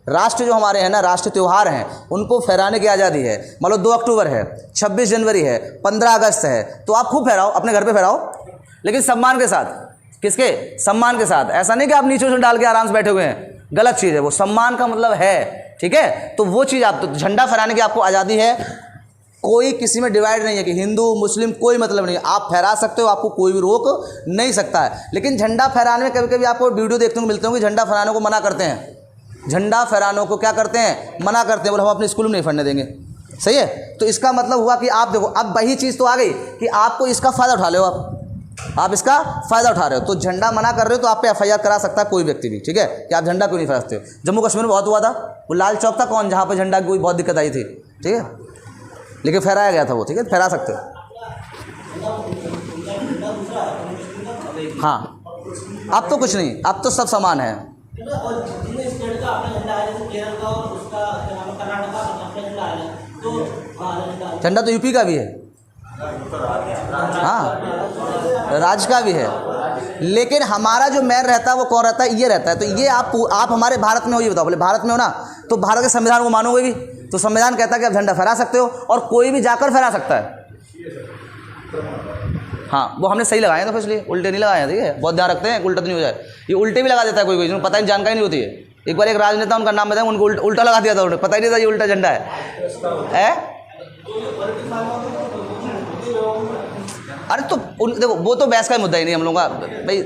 राष्ट्र जो हमारे हैं ना, राष्ट्रीय त्यौहार हैं, उनको फहराने की आज़ादी है। मान लो 2 अक्टूबर है, 26 जनवरी है, 15 अगस्त है, तो आप खूब फहराओ, अपने घर पे फहराओ, लेकिन सम्मान के साथ। किसके सम्मान के साथ, ऐसा नहीं कि आप नीचे डाल के आराम से बैठे हुए हैं, गलत चीज़ है वो। सम्मान का मतलब है, ठीक है। तो वो चीज़ आप, तो झंडा फहराने की आपको आज़ादी है। कोई किसी में डिवाइड नहीं है कि हिंदू मुस्लिम, कोई मतलब नहीं है। आप फहरा सकते हो, आपको कोई भी रोक नहीं सकता है। लेकिन झंडा फहराने में कभी कभी आपको वीडियो देखने को मिलते होंगे, झंडा फहराने को मना करते हैं। झंडा फहराने को क्या करते हैं, मना करते हैं, बोले हम अपने स्कूल में नहीं फहरने देंगे, सही है। तो इसका मतलब हुआ कि आप देखो, अब वही चीज़ तो आ गई कि आपको इसका फ़ायदा उठा लो, आप इसका फ़ायदा उठा रहे हो। तो झंडा मना कर रहे हो तो आप पे FIR करा सकता है कोई व्यक्ति भी, ठीक है, कि आप झंडा क्यों नहीं फहराते हो। जम्मू कश्मीर में बहुत हुआ था, वो लाल चौक था कौन, जहाँ पर झंडा की कोई बहुत दिक्कत आई थी, ठीक है, लेकिन फहराया गया था वो, ठीक है, फहरा सकते हो। हाँ, अब तो कुछ नहीं, अब तो सब समान है। झंडा तो यूपी का भी है, हाँ, राज्य का भी है, लेकिन हमारा जो मेयर रहता है वो कौन रहता है, ये रहता है। तो ये आप हमारे भारत में हो, ये बताओ, बोले भारत में हो ना, तो भारत के संविधान को मानोगे भी। तो संविधान कहता है कि आप झंडा फहरा सकते हो और कोई भी जाकर फहरा सकता है। हाँ, वो हमने सही लगाए तो फिर इसलिए उल्टे नहीं लगाए हैं, ठीक है, बहुत ध्यान रखते हैं उल्टा तो नहीं हो जाए। ये उल्टे भी लगा देता है कोई जिन्हें पता ही जानकारी नहीं होती है। एक बार एक राजनेता, उनका नाम बताया, उनको उल्टा लगा दिया था, उन्हें पता ही नहीं था ये उल्टा झंडा है। अरे तो देखो, वो तो बहस का मुद्दा ही नहीं हम लोगों का, भाई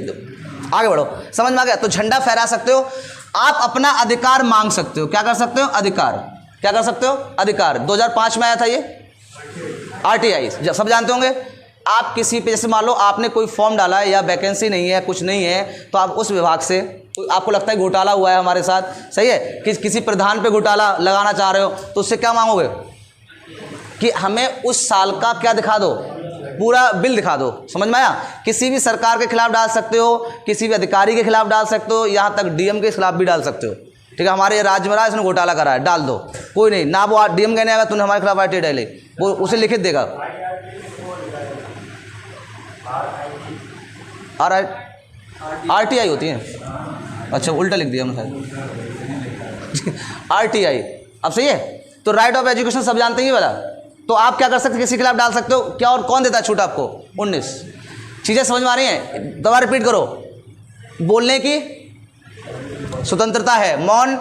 आगे बढ़ो, समझ में आ गया। तो झंडा फहरा सकते हो। आप अपना अधिकार मांग सकते हो। क्या कर सकते हो? अधिकार। क्या कर सकते हो? अधिकार। 2005 में आया था ये आरटीआई, सब जानते होंगे। आप किसी पे, जैसे मान लो आपने कोई फॉर्म डाला है या वैकेंसी नहीं है, कुछ नहीं है, तो आप उस विभाग से, आपको लगता है घोटाला हुआ है हमारे साथ, सही है, किसी प्रधान पे घोटाला लगाना चाह रहे हो, तो उससे क्या मांगोगे कि हमें उस साल का क्या दिखा दो, पूरा बिल दिखा दो। समझ में आया? किसी भी सरकार के खिलाफ डाल सकते हो, किसी भी अधिकारी के खिलाफ डाल सकते हो, यहाँ तक डीएम के खिलाफ भी डाल सकते हो। ठीक है, हमारे राज्य में रहा, इसने घोटाला करा है, डाल दो, कोई नहीं ना, वो डीएम कहने आएगा तूने हमारे खिलाफ आरटीआई डाली, वो उसे लिखित देगा। आरटीआई होती है, अच्छा उल्टा लिख दिया मैंने आरटीआई। अब सही है। तो राइट ऑफ एजुकेशन सब जानते ही वाला। तो आप क्या कर सकते, किसी के खिलाफ डाल सकते हो क्या, और कौन देता है छूट आपको? 19 चीज़ें समझ में आ रही हैं? दोबारा रिपीट करो। बोलने की स्वतंत्रता है, मौन,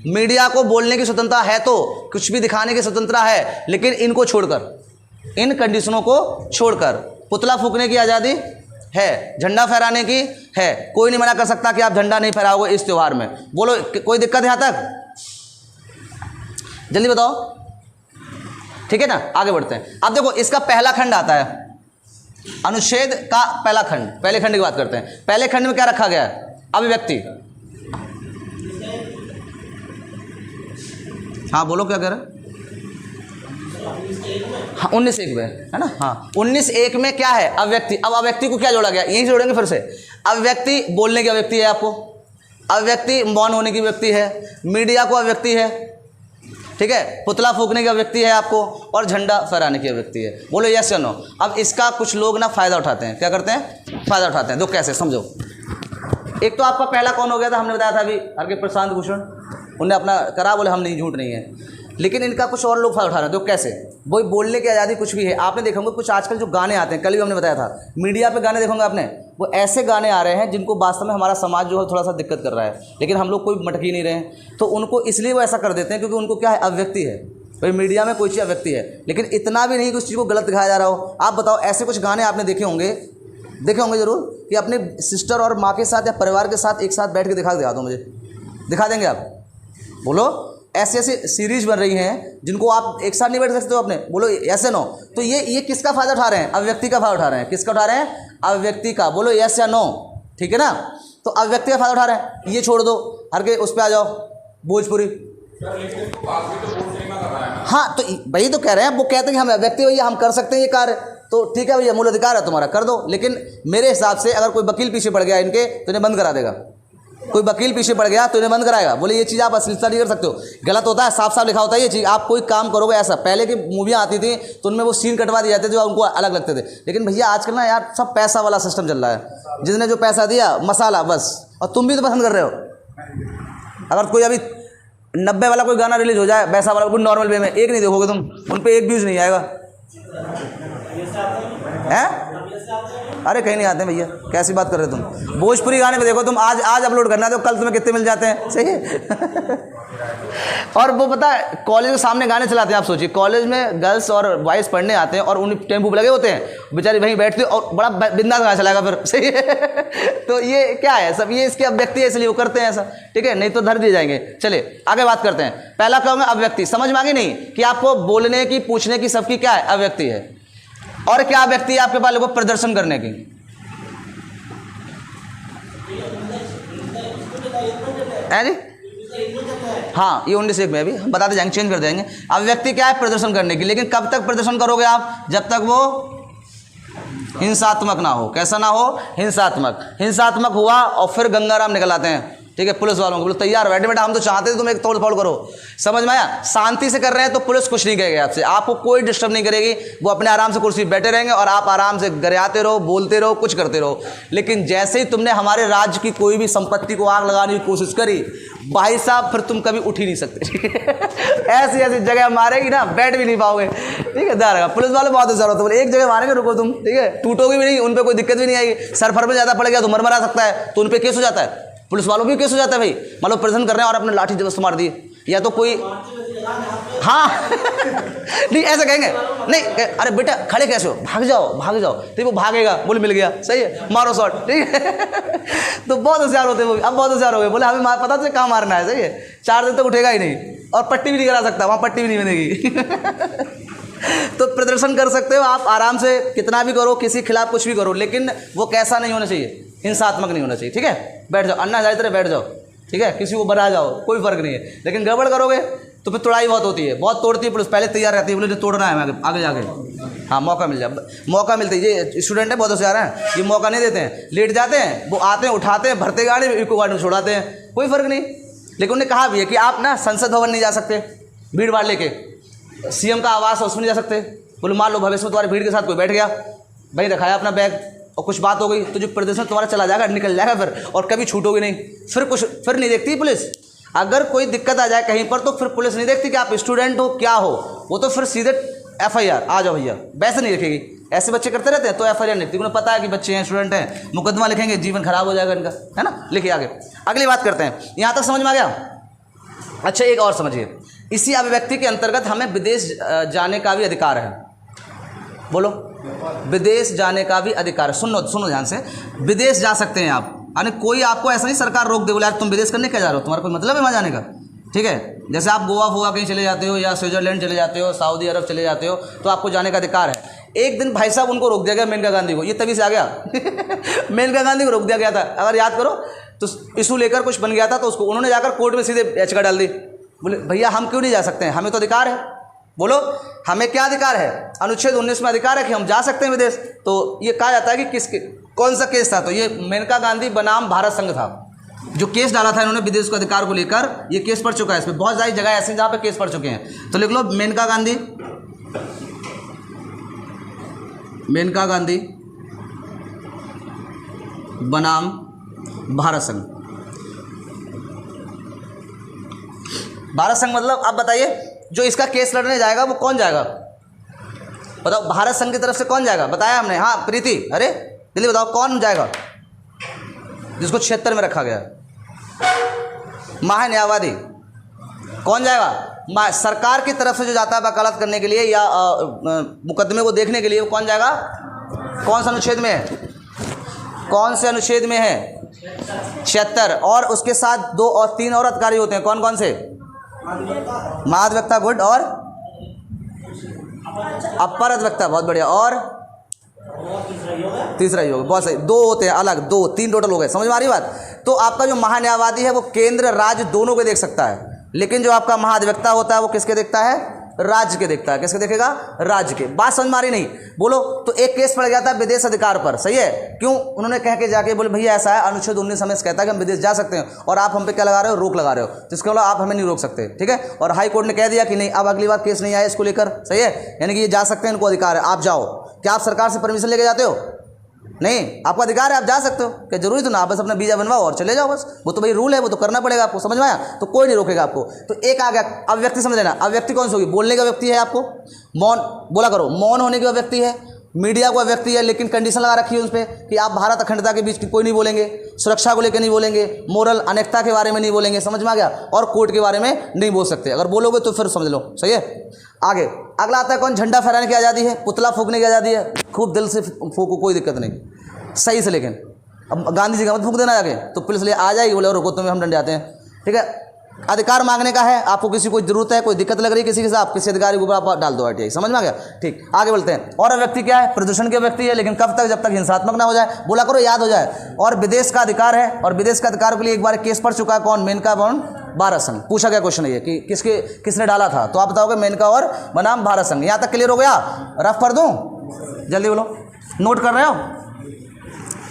मीडिया को बोलने की स्वतंत्रता है, तो कुछ भी दिखाने की स्वतंत्रता है, लेकिन इनको छोड़कर, इन कंडीशनों को छोड़कर। पुतला फूंकने की आज़ादी है, झंडा फहराने की है, कोई नहीं मना कर सकता कि आप झंडा नहीं फहराओगे इस त्यौहार में। बोलो कोई दिक्कत है यहाँ तक? जल्दी बताओ। ठीक है ना, आगे बढ़ते हैं। अब देखो इसका पहला खंड आता है, अनुच्छेद का पहला खंड। पहले खंड की बात करते हैं। पहले खंड में क्या रखा गया है? अभिव्यक्ति। हाँ बोलो क्या कह रहे हैं? हाँ 19(1) में है ना। हाँ 19(1) में क्या है? अभिव्यक्ति। अब अभिव्यक्ति को क्या जोड़ा गया? यही जोड़ेंगे फिर से। अभिव्यक्ति बोलने की अभिव्यक्ति है आपको, अभिव्यक्ति मौन होने की व्यक्ति है, मीडिया को अभिव्यक्ति है, ठीक है, पुतला फूंकने की अभिव्यक्ति है आपको, और झंडा फहराने की अभिव्यक्ति है। बोलो यस या नो। अब इसका कुछ लोग ना फायदा उठाते हैं। क्या करते हैं? फायदा उठाते हैं। तो कैसे समझो। एक तो आपका पहला कौन हो गया था, हमने बताया था अभी, हरके प्रशांत भूषण, उनने अपना करा, बोले हम नहीं, झूठ नहीं है। लेकिन इनका कुछ और लोग फायदा उठा रहे हैं। तो कैसे? वही बोलने की आज़ादी कुछ भी है। आपने देखा होगा कुछ आजकल जो गाने आते हैं, कल भी हमने बताया था, मीडिया पे गाने देखोगे आपने, वो ऐसे गाने आ रहे हैं जिनको वास्तव में हमारा समाज जो है थोड़ा सा दिक्कत कर रहा है, लेकिन हम लोग कोई मटक ही नहीं रहे हैं। तो उनको इसलिए वो ऐसा कर देते हैं क्योंकि उनको क्या है? अभिव्यक्ति है। भाई मीडिया में कोई चीज़ अभिव्यक्ति है, लेकिन इतना भी नहीं कि उस चीज़ को गलत दिखाया जा रहा हो। आप बताओ, ऐसे कुछ गाने आपने देखे होंगे ज़रूर, कि अपने सिस्टर और माँ के साथ या परिवार के साथ एक साथ बैठ के दिखा दो, मुझे दिखा देंगे आप? बोलो। ऐसे ऐसे सीरीज बन रही हैं जिनको आप एक साथ नहीं बैठ सकते हो अपने। बोलो यस या नो। तो ये किसका फायदा उठा रहे हैं? अभिव्यक्ति का फायदा उठा रहे हैं। किसका उठा रहे हैं? अभिव्यक्ति का। बोलो यस या नो। ठीक है ना। तो अभिव्यक्ति का फायदा उठा रहे हैं। ये छोड़ दो, हर के उस पर आ जाओ, भोजपुरी। हाँ तो वही तो कह रहे हैं, वो कहते हैं कि हम अभिव्यक्ति भैया हम कर सकते हैं ये कार्य, तो ठीक है भैया, मूल अधिकार है तुम्हारा, कर दो। लेकिन मेरे हिसाब से अगर कोई वकील पीछे पड़ गया इनके तो इन्हें बंद करा देगा। कोई वकील पीछे पड़ गया तो इन्हें बंद कराएगा। बोले ये चीज़ आप अश्लीलता नहीं कर सकते हो, गलत होता है, साफ साफ लिखा होता है ये चीज़। आप कोई काम करोगे ऐसा, पहले की मूवियाँ आती थी तो उनमें वो सीन कटवा दिए जाते थे जो उनको अलग लगते थे। लेकिन भैया आजकल ना यार सब पैसा वाला सिस्टम चल रहा है, जिसने जो पैसा दिया मसाला बस। और तुम भी तो पसंद कर रहे हो। अगर कोई अभी 90 वाला कोई गाना रिलीज हो जाए, वैसा वाला कोई नॉर्मल वे में, एक नहीं देखोगे तुम, उन पर एक व्यूज़ नहीं आएगा। हैं? अरे कहीं नहीं आते भैया, कैसी बात कर रहे हो तुम? भोजपुरी गाने पे देखो तुम, आज अपलोड करना है तो कल तुम्हें कितने मिल जाते हैं। सही है और वो पता है कॉलेज के सामने गाने चलाते हैं। आप सोचिए, कॉलेज में गर्ल्स और बॉयज़ पढ़ने आते हैं और उन्हें टेम्पू पे लगे होते हैं, बेचारी वहीं बैठती है और बड़ा बिंदास गाना चलाएगा फिर। सही है तो ये क्या है सब, ये इसकी अभिव्यक्ति है, इसलिए वो करते हैं ऐसा। ठीक है, नहीं तो धर दिए जाएंगे। चलिए आगे बात करते हैं। पहला क्या होगा? अभिव्यक्ति। समझ में आ गई नहीं कि आपको बोलने की, पूछने की, सबकी क्या है? अभिव्यक्ति है। और क्या व्यक्ति है आपके पास? लोगों प्रदर्शन करने की। है जी? हाँ ये 19(1) में अभी हम बताते जाएंगे, चेंज कर देंगे। अब व्यक्ति क्या है? प्रदर्शन करने की। लेकिन कब तक प्रदर्शन करोगे आप? जब तक वो हिंसात्मक ना हो। कैसा ना हो? हिंसात्मक। हिंसात्मक हुआ और फिर गंगाराम निकल आते हैं। ठीक है, पुलिस वालों को बोलो तैयार बैठे बेटा, हम तो चाहते थे तुम एक तोड़ फोड़ करो। समझ में आया? शांति से कर रहे हैं तो पुलिस कुछ नहीं कहेगी आपसे, आपको कोई डिस्टर्ब नहीं करेगी। वो अपने आराम से कुर्सी बैठे रहेंगे और आप आराम से गरियाते रहो, बोलते रहो, कुछ करते रहो। लेकिन जैसे ही तुमने हमारे राज्य की कोई भी संपत्ति को आग लगाने की कोशिश करी, भाई साहब फिर तुम कभी उठ ही नहीं सकते ऐसी ऐसी जगह मारेगी ना, बैठ भी नहीं पाओगे। ठीक है, ध्यान, पुलिस वाले बहुत जरूरत है, एक जगह मारेंगे रुको तुम। ठीक है, टूटोगी भी नहीं, उन पर कोई दिक्कत भी नहीं आएगी। सरफर में ज़्यादा पड़ गया तो मरमरा सकता है, तो उन पर केस हो जाता है। पुलिस वालों भी केस हो जाता है भाई, मान लो प्रदर्शन कर रहे हैं और अपने लाठी जबरदस्त मार दी, या तो कोई हाँ नहीं ऐसे कहेंगे, नहीं अरे बेटा खड़े कैसे हो, भाग जाओ भाग जाओ, तो वो भागेगा, बोले मिल गया, सही है, मारो शॉट, ठीक है। तो बहुत होशियार होते हैं वो, अब बहुत होशियार हो गए, बोले हमें पता तो कहाँ मारना है, सही है, 4 दिन तक उठेगा ही नहीं, और पट्टी भी नहीं करा सकता, वहाँ पट्टी भी नहीं बनेगी। तो प्रदर्शन कर सकते हो आप आराम से, कितना भी करो, किसी के खिलाफ कुछ भी करो, लेकिन वो कैसा नहीं होना चाहिए, हिंसात्मक नहीं होना चाहिए, ठीक है। बैठ जाओ, अन्ना हजारे तरह बैठ जाओ, ठीक है, किसी को बना जाओ, कोई फर्क नहीं है, लेकिन गड़बड़ करोगे तो फिर तोड़ाई बहुत होती है, बहुत तोड़ती है पुलिस, पहले तैयार रहती है, बोले जो तोड़ना है आगे जाके, हाँ मौका मिल जाए, मौका मिलता है। ये स्टूडेंट है बहुत होशियार हैं, ये मौका नहीं देते हैं, लेट जाते हैं, वो आते हैं उठाते हैं, भरते गाड़ी में, इको गाड़ी में छोड़ाते हैं, कोई फर्क नहीं। लेकिन उन्हें कहा भी है कि आप ना संसद भवन नहीं जा सकते भीड़ भाड़ लेके, सीएम का आवास है उसमें नहीं जा सकते, बोले मान लो भविष्य में तुम्हारी भीड़ के साथ कोई बैठ गया, भाई रखाया अपना बैग और कुछ बात हो गई तो जो प्रदर्शन तुम्हारा चला जाएगा, निकल जाएगा फिर, और कभी छूटोगे नहीं, फिर नहीं देखती पुलिस। अगर कोई दिक्कत आ जाए कहीं पर तो फिर पुलिस नहीं देखती कि आप स्टूडेंट हो क्या हो, वो तो फिर सीधे FIR आ जाओ भैया, वैसे नहीं लिखेगी। ऐसे बच्चे करते रहते हैं तो FIR नहीं लिखती, उन्हें पता है कि बच्चे हैं, स्टूडेंट हैं, मुकदमा लिखेंगे, जीवन खराब हो जाएगा इनका, है ना। लिखिए आगे, अगली बात करते हैं, यहाँ तक समझ में आ गया। अच्छा एक और समझिए, इसी अभिव्यक्ति के अंतर्गत हमें विदेश जाने का भी अधिकार है, बोलो विदेश जाने का भी अधिकार है। सुनो ध्यान से, विदेश जा सकते हैं आप, यानी कोई आपको ऐसा नहीं सरकार रोक दे, बोले यार तुम विदेश करने क्या जा रहे हो, तुम्हारा कोई मतलब है वहाँ जाने का, ठीक है। जैसे आप गोवा फोवा कहीं चले जाते हो, या स्विट्जरलैंड चले जाते हो, सऊदी अरब चले जाते हो, तो आपको जाने का अधिकार है। एक दिन भाई साहब उनको रोक दिया गया, मेनका गांधी को, ये तभी से आ गया मेनका गांधी को रोक दिया गया था, अगर याद करो तो इशू लेकर कुछ बन गया था, तो उसको उन्होंने जाकर कोर्ट में सीधे याचिका डाल दी, बोले भैया हम क्यों नहीं जा सकते हैं, हमें तो अधिकार है। बोलो हमें क्या अधिकार है, अनुच्छेद 19 में अधिकार है कि हम जा सकते हैं विदेश। तो ये कहा जाता है कि कौन सा केस था, तो ये मेनका गांधी बनाम भारत संघ था, जो केस डाला था इन्होंने विदेश के अधिकार को लेकर, ये केस पढ़ चुका है, इसमें बहुत सारी जगह ऐसी जहाँ पे केस पढ़ चुके हैं। तो लिख लो मेनका गांधी बनाम भारत संघ। भारत संघ मतलब आप बताइए, जो इसका केस लड़ने जाएगा वो कौन जाएगा, बताओ, भारत संघ की तरफ से कौन जाएगा, बताया हमने, हाँ प्रीति, अरे जल्दी बताओ कौन जाएगा, जिसको 76 में रखा गया, महान्यायवादी कौन जाएगा, सरकार की तरफ से जो जाता है वकालत करने के लिए या मुकदमे को देखने के लिए, वो कौन जाएगा, कौन सा अनुच्छेद में है, कौन से अनुच्छेद में है, 76, और उसके साथ 2 और 3 और अधिकारी होते हैं, कौन कौन से, महाधिवक्ता, गुड, और अपर अधिवक्ता, बहुत बढ़िया, और तीसरा ही होगा, बहुत सही, 2 होते हैं अलग, 2 3 टोटल हो गए, समझ में आ रही बात। तो आपका जो महान्यायवादी है वो केंद्र राज्य दोनों को देख सकता है, लेकिन जो आपका महाधिवक्ता होता है वो किसके देखता है, राज्य के देखता है, किसके देखेगा, राज्य के। बात समझ में आ रही नहीं, बोलो। तो एक केस पड़ गया था विदेश अधिकार पर, सही है, क्यों, उन्होंने कह के जाके बोले भैया ऐसा है, अनुच्छेद 19 हमें कहता है कि हम विदेश जा सकते हैं, और आप हम पे क्या लगा रहे हो, रोक लगा रहे हो, तो इसके मतलब आप हमें नहीं रोक सकते, ठीक है। और हाई कोर्ट ने कह दिया कि नहीं, अब अगली बार केस नहीं आया इसको लेकर, सही है, यानी कि ये जा सकते हैं, इनको अधिकार है, आप जाओ। क्या आप सरकार से परमिशन लेके जाते हो, नहीं, आपका अधिकार है, आप जा सकते हो, क्या जरूरी तो ना, आप बस अपना वीजा बनवाओ और चले जाओ, बस, वो तो भाई रूल है, वो तो करना पड़ेगा आपको, समझ में आया, तो कोई नहीं रोकेगा आपको। तो एक आ गया अभिव्यक्ति, समझ लेना, अभिव्यक्ति कौन सी होगी, बोलने का व्यक्ति है, आपको मौन बोला करो, मौन होने की व्यक्ति है, मीडिया को व्यक्ति है, लेकिन कंडीशन लगा रखी है उस पर कि आप भारत अखंडता के बीच कोई नहीं बोलेंगे, सुरक्षा को लेकर नहीं बोलेंगे, मोरल अनेकता के बारे में नहीं बोलेंगे, समझ में आ गया, और कोर्ट के बारे में नहीं बोल सकते, अगर बोलोगे तो फिर समझ लो, सही है। आगे अगला आता है कौन, झंडा फहराने की आज़ादी है, पुतला फूकने की आज़ादी है, खूब दिल से फूको, कोई दिक्कत नहीं, सही से, लेकिन अब गांधी जी का मत फूक देना जाके, तो पुलिस ले आ जाएगी, बोले रुको तुम्हें हम डंडे आते हैं, ठीक है। अधिकार मांगने का है, आपको किसी को जरूरत है, कोई दिक्कत लग रही है किसी के साथ, किसी अधिकारी के ऊपर आप डाल दो RTI, समझ में आ गया, ठीक। आगे बढ़ते हैं, और व्यक्ति क्या है, प्रदूषण के व्यक्ति है, लेकिन कब तक, जब तक हिंसात्मक ना हो जाए, बोला करो याद हो जाए। और विदेश का अधिकार है, और विदेश का अधिकार के लिए एक बार केस पढ़ चुका है, कौन, मेनका बनाम भारत संघ। पूछा गया क्वेश्चन है कि किसने डाला था, तो आप बताओगे मेनका और बनाम भारत संघ। यहाँ तक क्लियर हो गया, रफ कर दूँ, जल्दी बोलो, नोट कर रहे हो।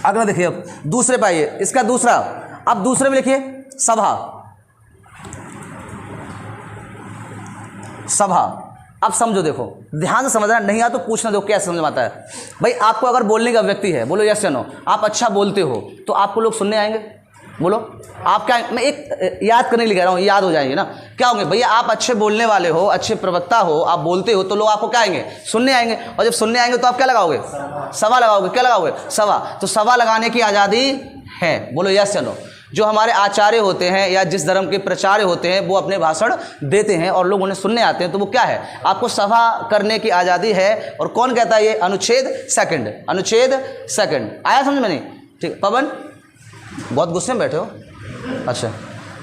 अगला देखिए, अब दूसरे पे आइए, इसका दूसरा, अब दूसरे में लिखिए सभा, सभा। अब समझो, देखो ध्यान से समझना, नहीं आ तो पूछना, दो क्या समझ में आता है। भाई आपको अगर बोलने का व्यक्ति है, बोलो यस या नो, आप अच्छा बोलते हो तो आपको लोग सुनने आएंगे, बोलो आप क्या, मैं एक याद करने के लिए कह रहा हूँ, याद हो जाएंगे ना, क्या होंगे भैया, आप अच्छे बोलने वाले हो, अच्छे प्रवक्ता हो, आप बोलते हो, तो लोग आपको क्या आएंगे, सुनने आएंगे, और जब सुनने आएंगे तो आप क्या लगाओगे, सभा लगाओगे, क्या लगाओगे, सभा। तो सभा लगाने की आज़ादी है, बोलो यस या नो। जो हमारे आचार्य होते हैं या जिस धर्म के प्रचार्य होते हैं वो अपने भाषण देते हैं और लोग उन्हें सुनने आते हैं, तो वो क्या है, आपको सभा करने की आज़ादी है। और कौन कहता है ये? अनुच्छेद सेकंड, अनुच्छेद सेकंड। आया समझ में? नहीं? ठीक। पवन बहुत गुस्से में बैठे हो, अच्छा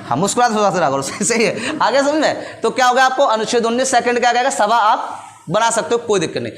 हम मुस्कुराते मुस्कुराते रहा करो, सही है। आगे समझ में? तो क्या होगा आपको? अनुच्छेद 19 सेकंड क्या कहेगा? सभा आप बना सकते हो, कोई दिक्कत नहीं।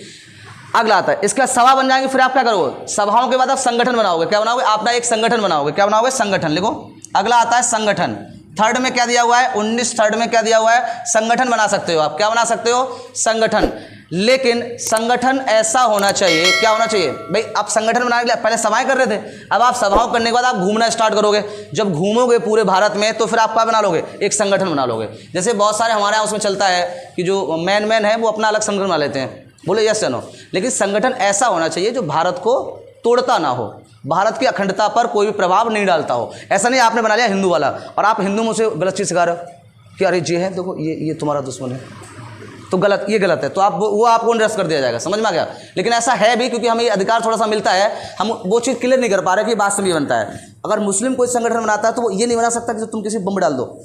अगला आता है, इसका सभा बन जाएंगे, फिर आप क्या करोगे? सभाओं के बाद आप संगठन बनाओगे। क्या बनाओगे? अपना एक संगठन बनाओगे। क्या बनाओगे? संगठन। लिखो, अगला आता है संगठन। थर्ड में क्या दिया हुआ है? 19 थर्ड में क्या दिया हुआ है? संगठन बना सकते हो आप। क्या बना सकते हो? संगठन। लेकिन संगठन ऐसा होना चाहिए, क्या होना चाहिए भाई? आप संगठन बनाने के लिए पहले सभाएं कर रहे थे, अब आप सभाओं करने के बाद आप घूमना स्टार्ट करोगे। जब घूमोगे पूरे भारत में तो फिर आप क्या बना लोगे? एक संगठन बना लोगे। जैसे बहुत सारे हमारे यहाँ उसमें चलता है कि जो मैन है वो अपना अलग संगठन बना लेते हैं, बोले यस या नो। लेकिन संगठन ऐसा होना चाहिए जो भारत को तोड़ता ना हो, भारत की अखंडता पर कोई भी प्रभाव नहीं डालता हो। ऐसा नहीं आपने बना लिया हिंदू वाला और आप हिंदू मुझसे गलत चीज़ सिखा रहे हो कि अरे ये है, देखो ये तुम्हारा दुश्मन है, तो गलत, ये गलत है, तो आप वो आपको निरस्त कर दिया जाएगा। समझ में आ गया? लेकिन ऐसा है भी, क्योंकि हमें ये अधिकार थोड़ा सा मिलता है, हम वो चीज़ क्लियर नहीं कर पा रहे कि बात से ये बनता है। अगर मुस्लिम कोई संगठन बनाता है तो वो ये नहीं बना सकता कि तुम किसी बम डाल दो,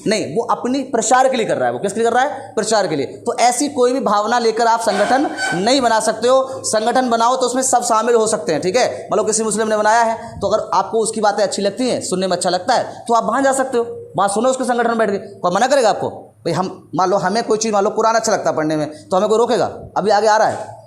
नहीं, वो अपनी प्रचार के लिए कर रहा है। वो किसके लिए कर रहा है? प्रचार के लिए। तो ऐसी कोई भी भावना लेकर आप संगठन नहीं बना सकते हो। संगठन बनाओ तो उसमें सब शामिल हो सकते हैं, ठीक है? मतलब किसी मुस्लिम ने बनाया है तो अगर आपको उसकी बातें अच्छी लगती हैं, सुनने में अच्छा लगता है, तो आप वहाँ जा सकते हो, वहाँ सुनो उसके संगठन में बैठ के। कोई मना करेगा आपको? भाई हम मान लो हमें कोई चीज़, मान लो कुरान अच्छा लगता है पढ़ने में, तो हमें कोई रोकेगा? अभी आगे आ रहा है,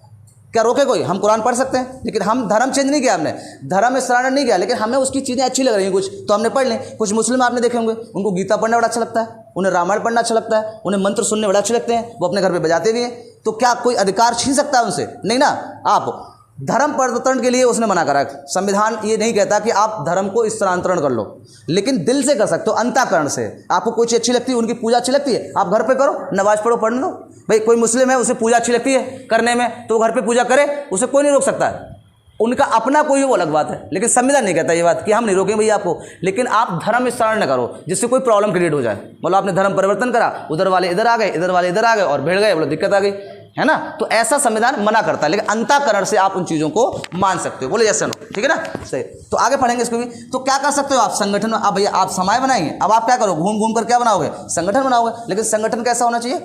क्या रोके कोई? हम कुरान पढ़ सकते हैं, लेकिन हम धर्म चेंज नहीं किया, हमने धर्म में शरण नहीं किया, लेकिन हमें उसकी चीज़ें अच्छी लग रही हैं कुछ, तो हमने पढ़ लें। कुछ मुस्लिम आपने देखे होंगे, उनको गीता पढ़ना बड़ा अच्छा लगता है, उन्हें रामायण पढ़ना अच्छा लगता है, उन्हें मंत्र सुनने बड़ा अच्छे लगते हैं, वो अपने घर पे बजाते भी हैं। तो क्या कोई अधिकार छीन सकता है उनसे? नहीं ना। आप धर्म परिवर्तन के लिए उसने मना करा। संविधान ये नहीं कहता कि आप धर्म को स्थानांतरण कर लो, लेकिन दिल से कर सकते हो, अंतःकरण से। आपको कोई चीज़ अच्छी लगती है, उनकी पूजा अच्छी लगती है, आप घर पे करो, नमाज पढ़ो, पढ़ लो। भाई कोई मुस्लिम है, उसे पूजा अच्छी लगती है करने में, तो वो घर पे पूजा करे, उसे कोई नहीं रोक सकता है। उनका अपना कोई वो अलग बात है, लेकिन संविधान नहीं कहता ये बात कि हम नहीं रोकेंगे भैया आपको, लेकिन आप धर्म स्थान न करो जिससे कोई प्रॉब्लम क्रिएट हो जाए। मतलब आपने धर्म परिवर्तन करा, उधर वाले इधर आ गए, इधर वाले इधर आ गए और भिड़ गए, बोलो दिक्कत आ गई, है ना? तो ऐसा संविधान मना करता है, लेकिन अंतःकरण से आप उन चीज़ों को मान सकते हो। बोले जैसे नो, ठीक है ना? सही। तो आगे पढ़ेंगे इसको भी। तो क्या कर सकते हो आप? संगठन। अब भैया आप समाज बनाएंगे, अब आप क्या करो? घूम घूम कर क्या बनाओगे? संगठन बनाओगे। लेकिन संगठन कैसा होना चाहिए?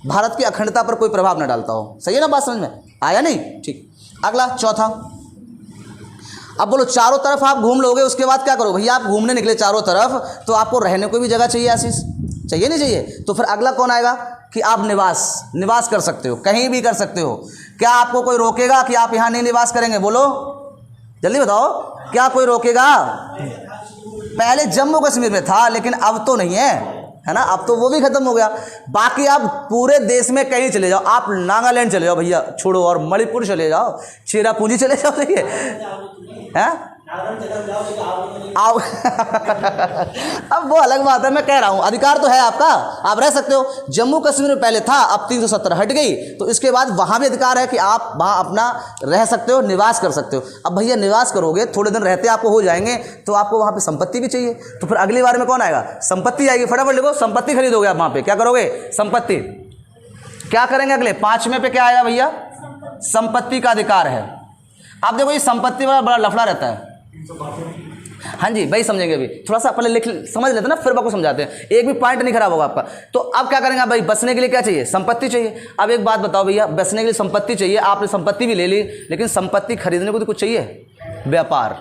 भारत की अखंडता पर कोई प्रभाव न डालता हो। सही है ना? बात समझ में आया? नहीं? ठीक। अगला चौथा, अब बोलो चारों तरफ आप घूम लोगे, उसके बाद क्या करो? भैया आप घूमने निकले चारों तरफ, तो आपको रहने को भी जगह चाहिए, आशीष चाहिए, नहीं चाहिए? तो फिर अगला कौन आएगा कि आप निवास कर सकते हो, कहीं भी कर सकते हो। क्या आपको कोई रोकेगा कि आप यहाँ नहीं निवास करेंगे? बोलो जल्दी बताओ, क्या कोई रोकेगा? पहले जम्मू कश्मीर में था, लेकिन अब तो नहीं है ना? अब तो वो भी खत्म हो गया। बाकी आप पूरे देश में कहीं चले जाओ, आप नागालैंड चले जाओ भैया, छोड़ो, और मणिपुर चले जाओ, चेरापूंजी चले जाओ, देखिए हैं आप अब वो अलग बात है, मैं कह रहा हूँ अधिकार तो है आपका, आप रह सकते हो। जम्मू कश्मीर में पहले था, अब 370 हट गई, तो इसके बाद वहाँ भी अधिकार है कि आप वहाँ अपना रह सकते हो, निवास कर सकते हो। अब भैया निवास करोगे, थोड़े दिन रहते आपको हो जाएंगे, तो आपको वहाँ पे संपत्ति भी चाहिए, तो फिर अगली बार में कौन आएगा? संपत्ति आएगी। फटाफट लिखो, संपत्ति खरीदोगे आप वहाँ पे। क्या करोगे? संपत्ति। क्या करेंगे अगले 5वें पे? क्या आएगा भैया? संपत्ति का अधिकार है। आप देखो ये संपत्ति वाला बड़ा लफड़ा रहता है। हाँ जी भाई, समझेंगे अभी, थोड़ा सा पहले समझ लेते ना, फिर आपको समझाते हैं, एक भी पॉइंट नहीं खराब होगा आपका। तो अब क्या करेंगे भाई? बसने के लिए क्या चाहिए? संपत्ति चाहिए। अब एक बात बताओ भैया, बसने के लिए संपत्ति चाहिए, आपने संपत्ति भी ले ली, लेकिन संपत्ति खरीदने को तो कुछ चाहिए, व्यापार,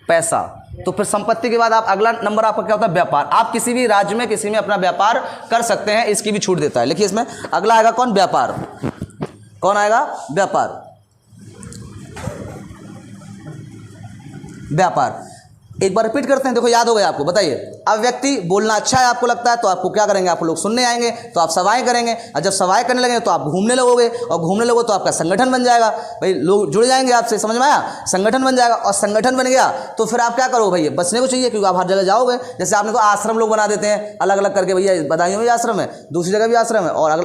पैसा। तो फिर संपत्ति के बाद आप अगला नंबर आपका क्या होता है? व्यापार। आप किसी भी राज्य में किसी में अपना व्यापार कर सकते हैं, इसकी भी छूट देता है। लिखिए इसमें अगला आएगा कौन? व्यापार। कौन आएगा? व्यापार। व्यापार एक बार रिपीट करते हैं, देखो याद हो गया आपको, बताइए। अब व्यक्ति बोलना अच्छा है आपको लगता है, तो आपको क्या करेंगे? आपको लोग सुनने आएंगे, तो आप सवाएं करेंगे, और जब सवाएं करने लगेंगे तो आप घूमने लगोगे, और घूमने लगोगे तो आपका संगठन बन जाएगा, भाई लोग जुड़ जाएंगे आपसे। समझ में आया? संगठन बन जाएगा, और संगठन बन गया तो फिर आप क्या करोगे? भैया बसने को चाहिए, क्योंकि आप हर जगह जाओगे। जैसे आपने तो आश्रम लोग बना देते हैं अलग अलग करके, भैया बदायूं में आश्रम है, दूसरी जगह भी आश्रम है, और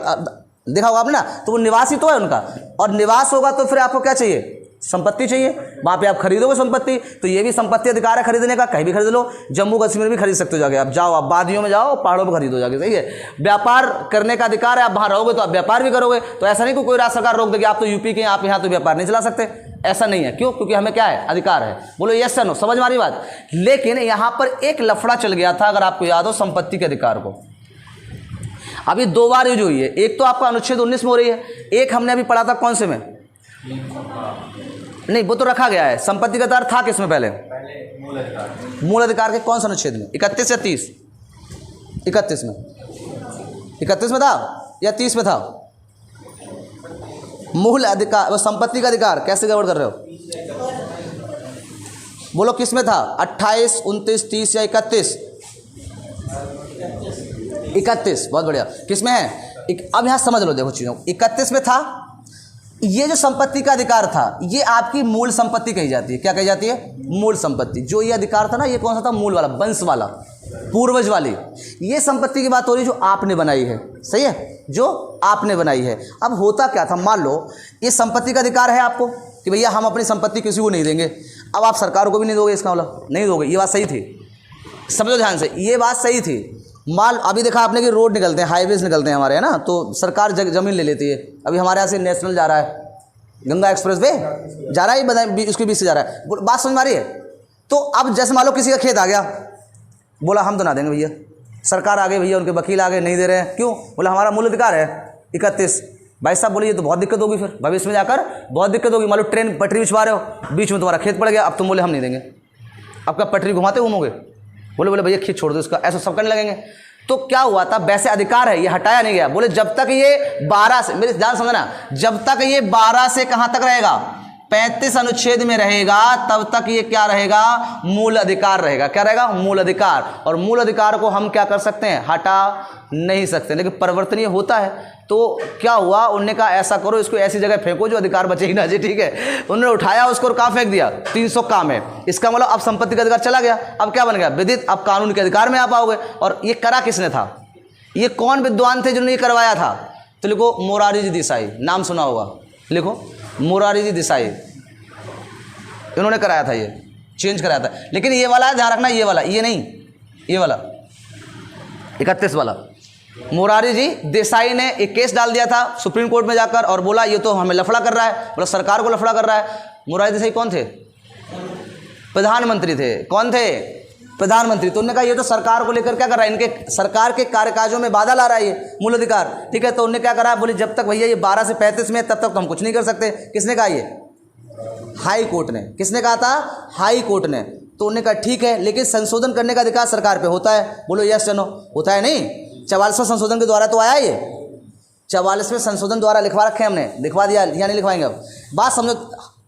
देखा होगा आपने ना, तो वो निवास ही तो है उनका, और निवास होगा तो फिर आपको क्या चाहिए? संपत्ति चाहिए। वहाँ पे आप खरीदोगे संपत्ति, तो ये भी संपत्ति अधिकार है खरीदने का, कहीं भी खरीद लो। जम्मू कश्मीर भी खरीद सकते हो जाके, आप जाओ, आप वादियों में जाओ, पहाड़ों पर खरीदो जाके, सही है। व्यापार करने का अधिकार है, आप वहाँ रहोगे तो आप व्यापार भी करोगे। तो ऐसा नहीं कि कोई राज्य सरकार रोक देगी, आप तो यूपी के, आप यहाँ तो व्यापार नहीं चला सकते, ऐसा नहीं है। क्यों? क्योंकि हमें क्या है, अधिकार है। बोलो यस या नो, समझ में आ रही बात। लेकिन यहाँ पर एक लफड़ा चल गया था, अगर आपको याद हो, संपत्ति के अधिकार को अभी दो बार यूज हुई है। एक तो आपका अनुच्छेद 19 में हो रही है, एक हमने अभी पढ़ा था कौन से में, नहीं वो तो रखा गया है। संपत्ति का अधिकार था किसमें पहले मूल अधिकार के कौन सा अनुच्छेद में, 31 या 30? 31 में, 31 में था या 30 में था? मूल अधिकार, वो संपत्ति का अधिकार कैसे गड़बड़ कर रहे हो? बोलो किस में था, 28, 29, 30 या 31? 31, बहुत बढ़िया। किस में है? अब यहां समझ लो, देखो चीजों, 31 में था। ये जो संपत्ति का अधिकार था, ये आपकी मूल संपत्ति कही जाती है। क्या कही जाती है? मूल संपत्ति। जो ये अधिकार था ना, ये कौन सा था? मूल वाला, वंश वाला, पूर्वज वाली। ये संपत्ति की बात हो रही है जो आपने बनाई है, सही है, जो आपने बनाई है। अब होता क्या था, मान लो ये संपत्ति का अधिकार है आपको कि भैया हम अपनी संपत्ति किसी को नहीं देंगे। अब आप सरकार को भी नहीं दोगे, इसका मतलब नहीं दोगे। ये बात सही थी, समझो ध्यान से, ये बात सही थी। माल अभी देखा आपने कि रोड निकलते हैं, हाईवेज निकलते हैं हमारे, है ना, तो सरकार जमीन ले लेती है। अभी हमारे यहाँ से नेशनल जा रहा है, गंगा एक्सप्रेस वे जा रहा है, उसके बीच से जा रहा है। बात समझ में आ रही है? तो अब जैसे मान लो किसी का खेत आ गया, बोला हम तो ना देंगे भैया, सरकार आ गई भैया, उनके वकील आ गए, नहीं दे रहे हैं। क्यों? बोला हमारा मूल अधिकार है 31। भाई साहब बोले ये तो बहुत दिक्कत होगी, फिर भविष्य में जाकर बहुत दिक्कत होगी। मान लो ट्रेन पटरी बिछवा रहे हो, बीच में तुम्हारा खेत पड़ गया, अब तुम बोले हम नहीं देंगे। अब क्या पटरी घुमाते घूमोगे? बोले भैया खेत छोड़ दो इसका, ऐसा सब करने लगेंगे। तो क्या हुआ था, वैसे अधिकार है, ये हटाया नहीं गया। बोले जब तक ये 12 से, मेरे ध्यान समझना, जब तक ये 12 से कहां तक रहेगा, 35 अनुच्छेद में रहेगा, तब तक ये क्या रहेगा, मूल अधिकार रहेगा। क्या रहेगा? मूल अधिकार। और मूल अधिकार को हम क्या कर सकते हैं, हटा नहीं सकते, लेकिन परिवर्तनीय होता है। तो क्या हुआ, उन्होंने कहा ऐसा करो, इसको ऐसी जगह फेंको जो अधिकार बचे ही ना जी, ठीक है। उन्होंने उठाया उसको और कहाँ फेंक दिया, 300 का में। इसका मतलब अब संपत्ति का अधिकार चला गया। अब क्या बन गया, विदित, अब कानून के अधिकार में आप आओगे। और ये करा किसने था, ये कौन विद्वान थे जिन्होंने ये करवाया था? तो लिखो मोरारी जी देसाई, नाम सुना होगा, लिखो मोरारी जी देसाई, इन्होंने कराया था, ये चेंज कराया था। लेकिन ये वाला ध्यान रखना, ये वाला, ये नहीं, ये वाला 31 वाला, मोरारी जी देसाई ने एक केस डाल दिया था सुप्रीम कोर्ट में जाकर और बोला ये तो हमें लफड़ा कर रहा है, बोला सरकार को लफड़ा कर रहा है। मोरारी देसाई कौन थे? प्रधानमंत्री थे। कौन थे? प्रधानमंत्री। तो उन्होंने कहा ये तो सरकार को लेकर क्या कर रहा है, इनके सरकार के कार्यकाजों में बाधा ला रहा है ये मूल अधिकार, ठीक है। तो उन्होंने क्या करा, बोले जब तक भैया ये 12 से 35 में, तब तक तो हम कुछ नहीं कर सकते। किसने कहा ये? हाई कोर्ट ने। किसने कहा था? हाई कोर्ट ने। तो उन्होंने कहा ठीक है, लेकिन संशोधन करने का अधिकार सरकार पे होता है। बोलो यस या नो? होता है नहीं? 44वें संशोधन के द्वारा तो आया ये, 44वें संशोधन द्वारा लिखवा रखे हमने, दिखवा दिया या नहीं लिखवाएंगे? अब बात समझो,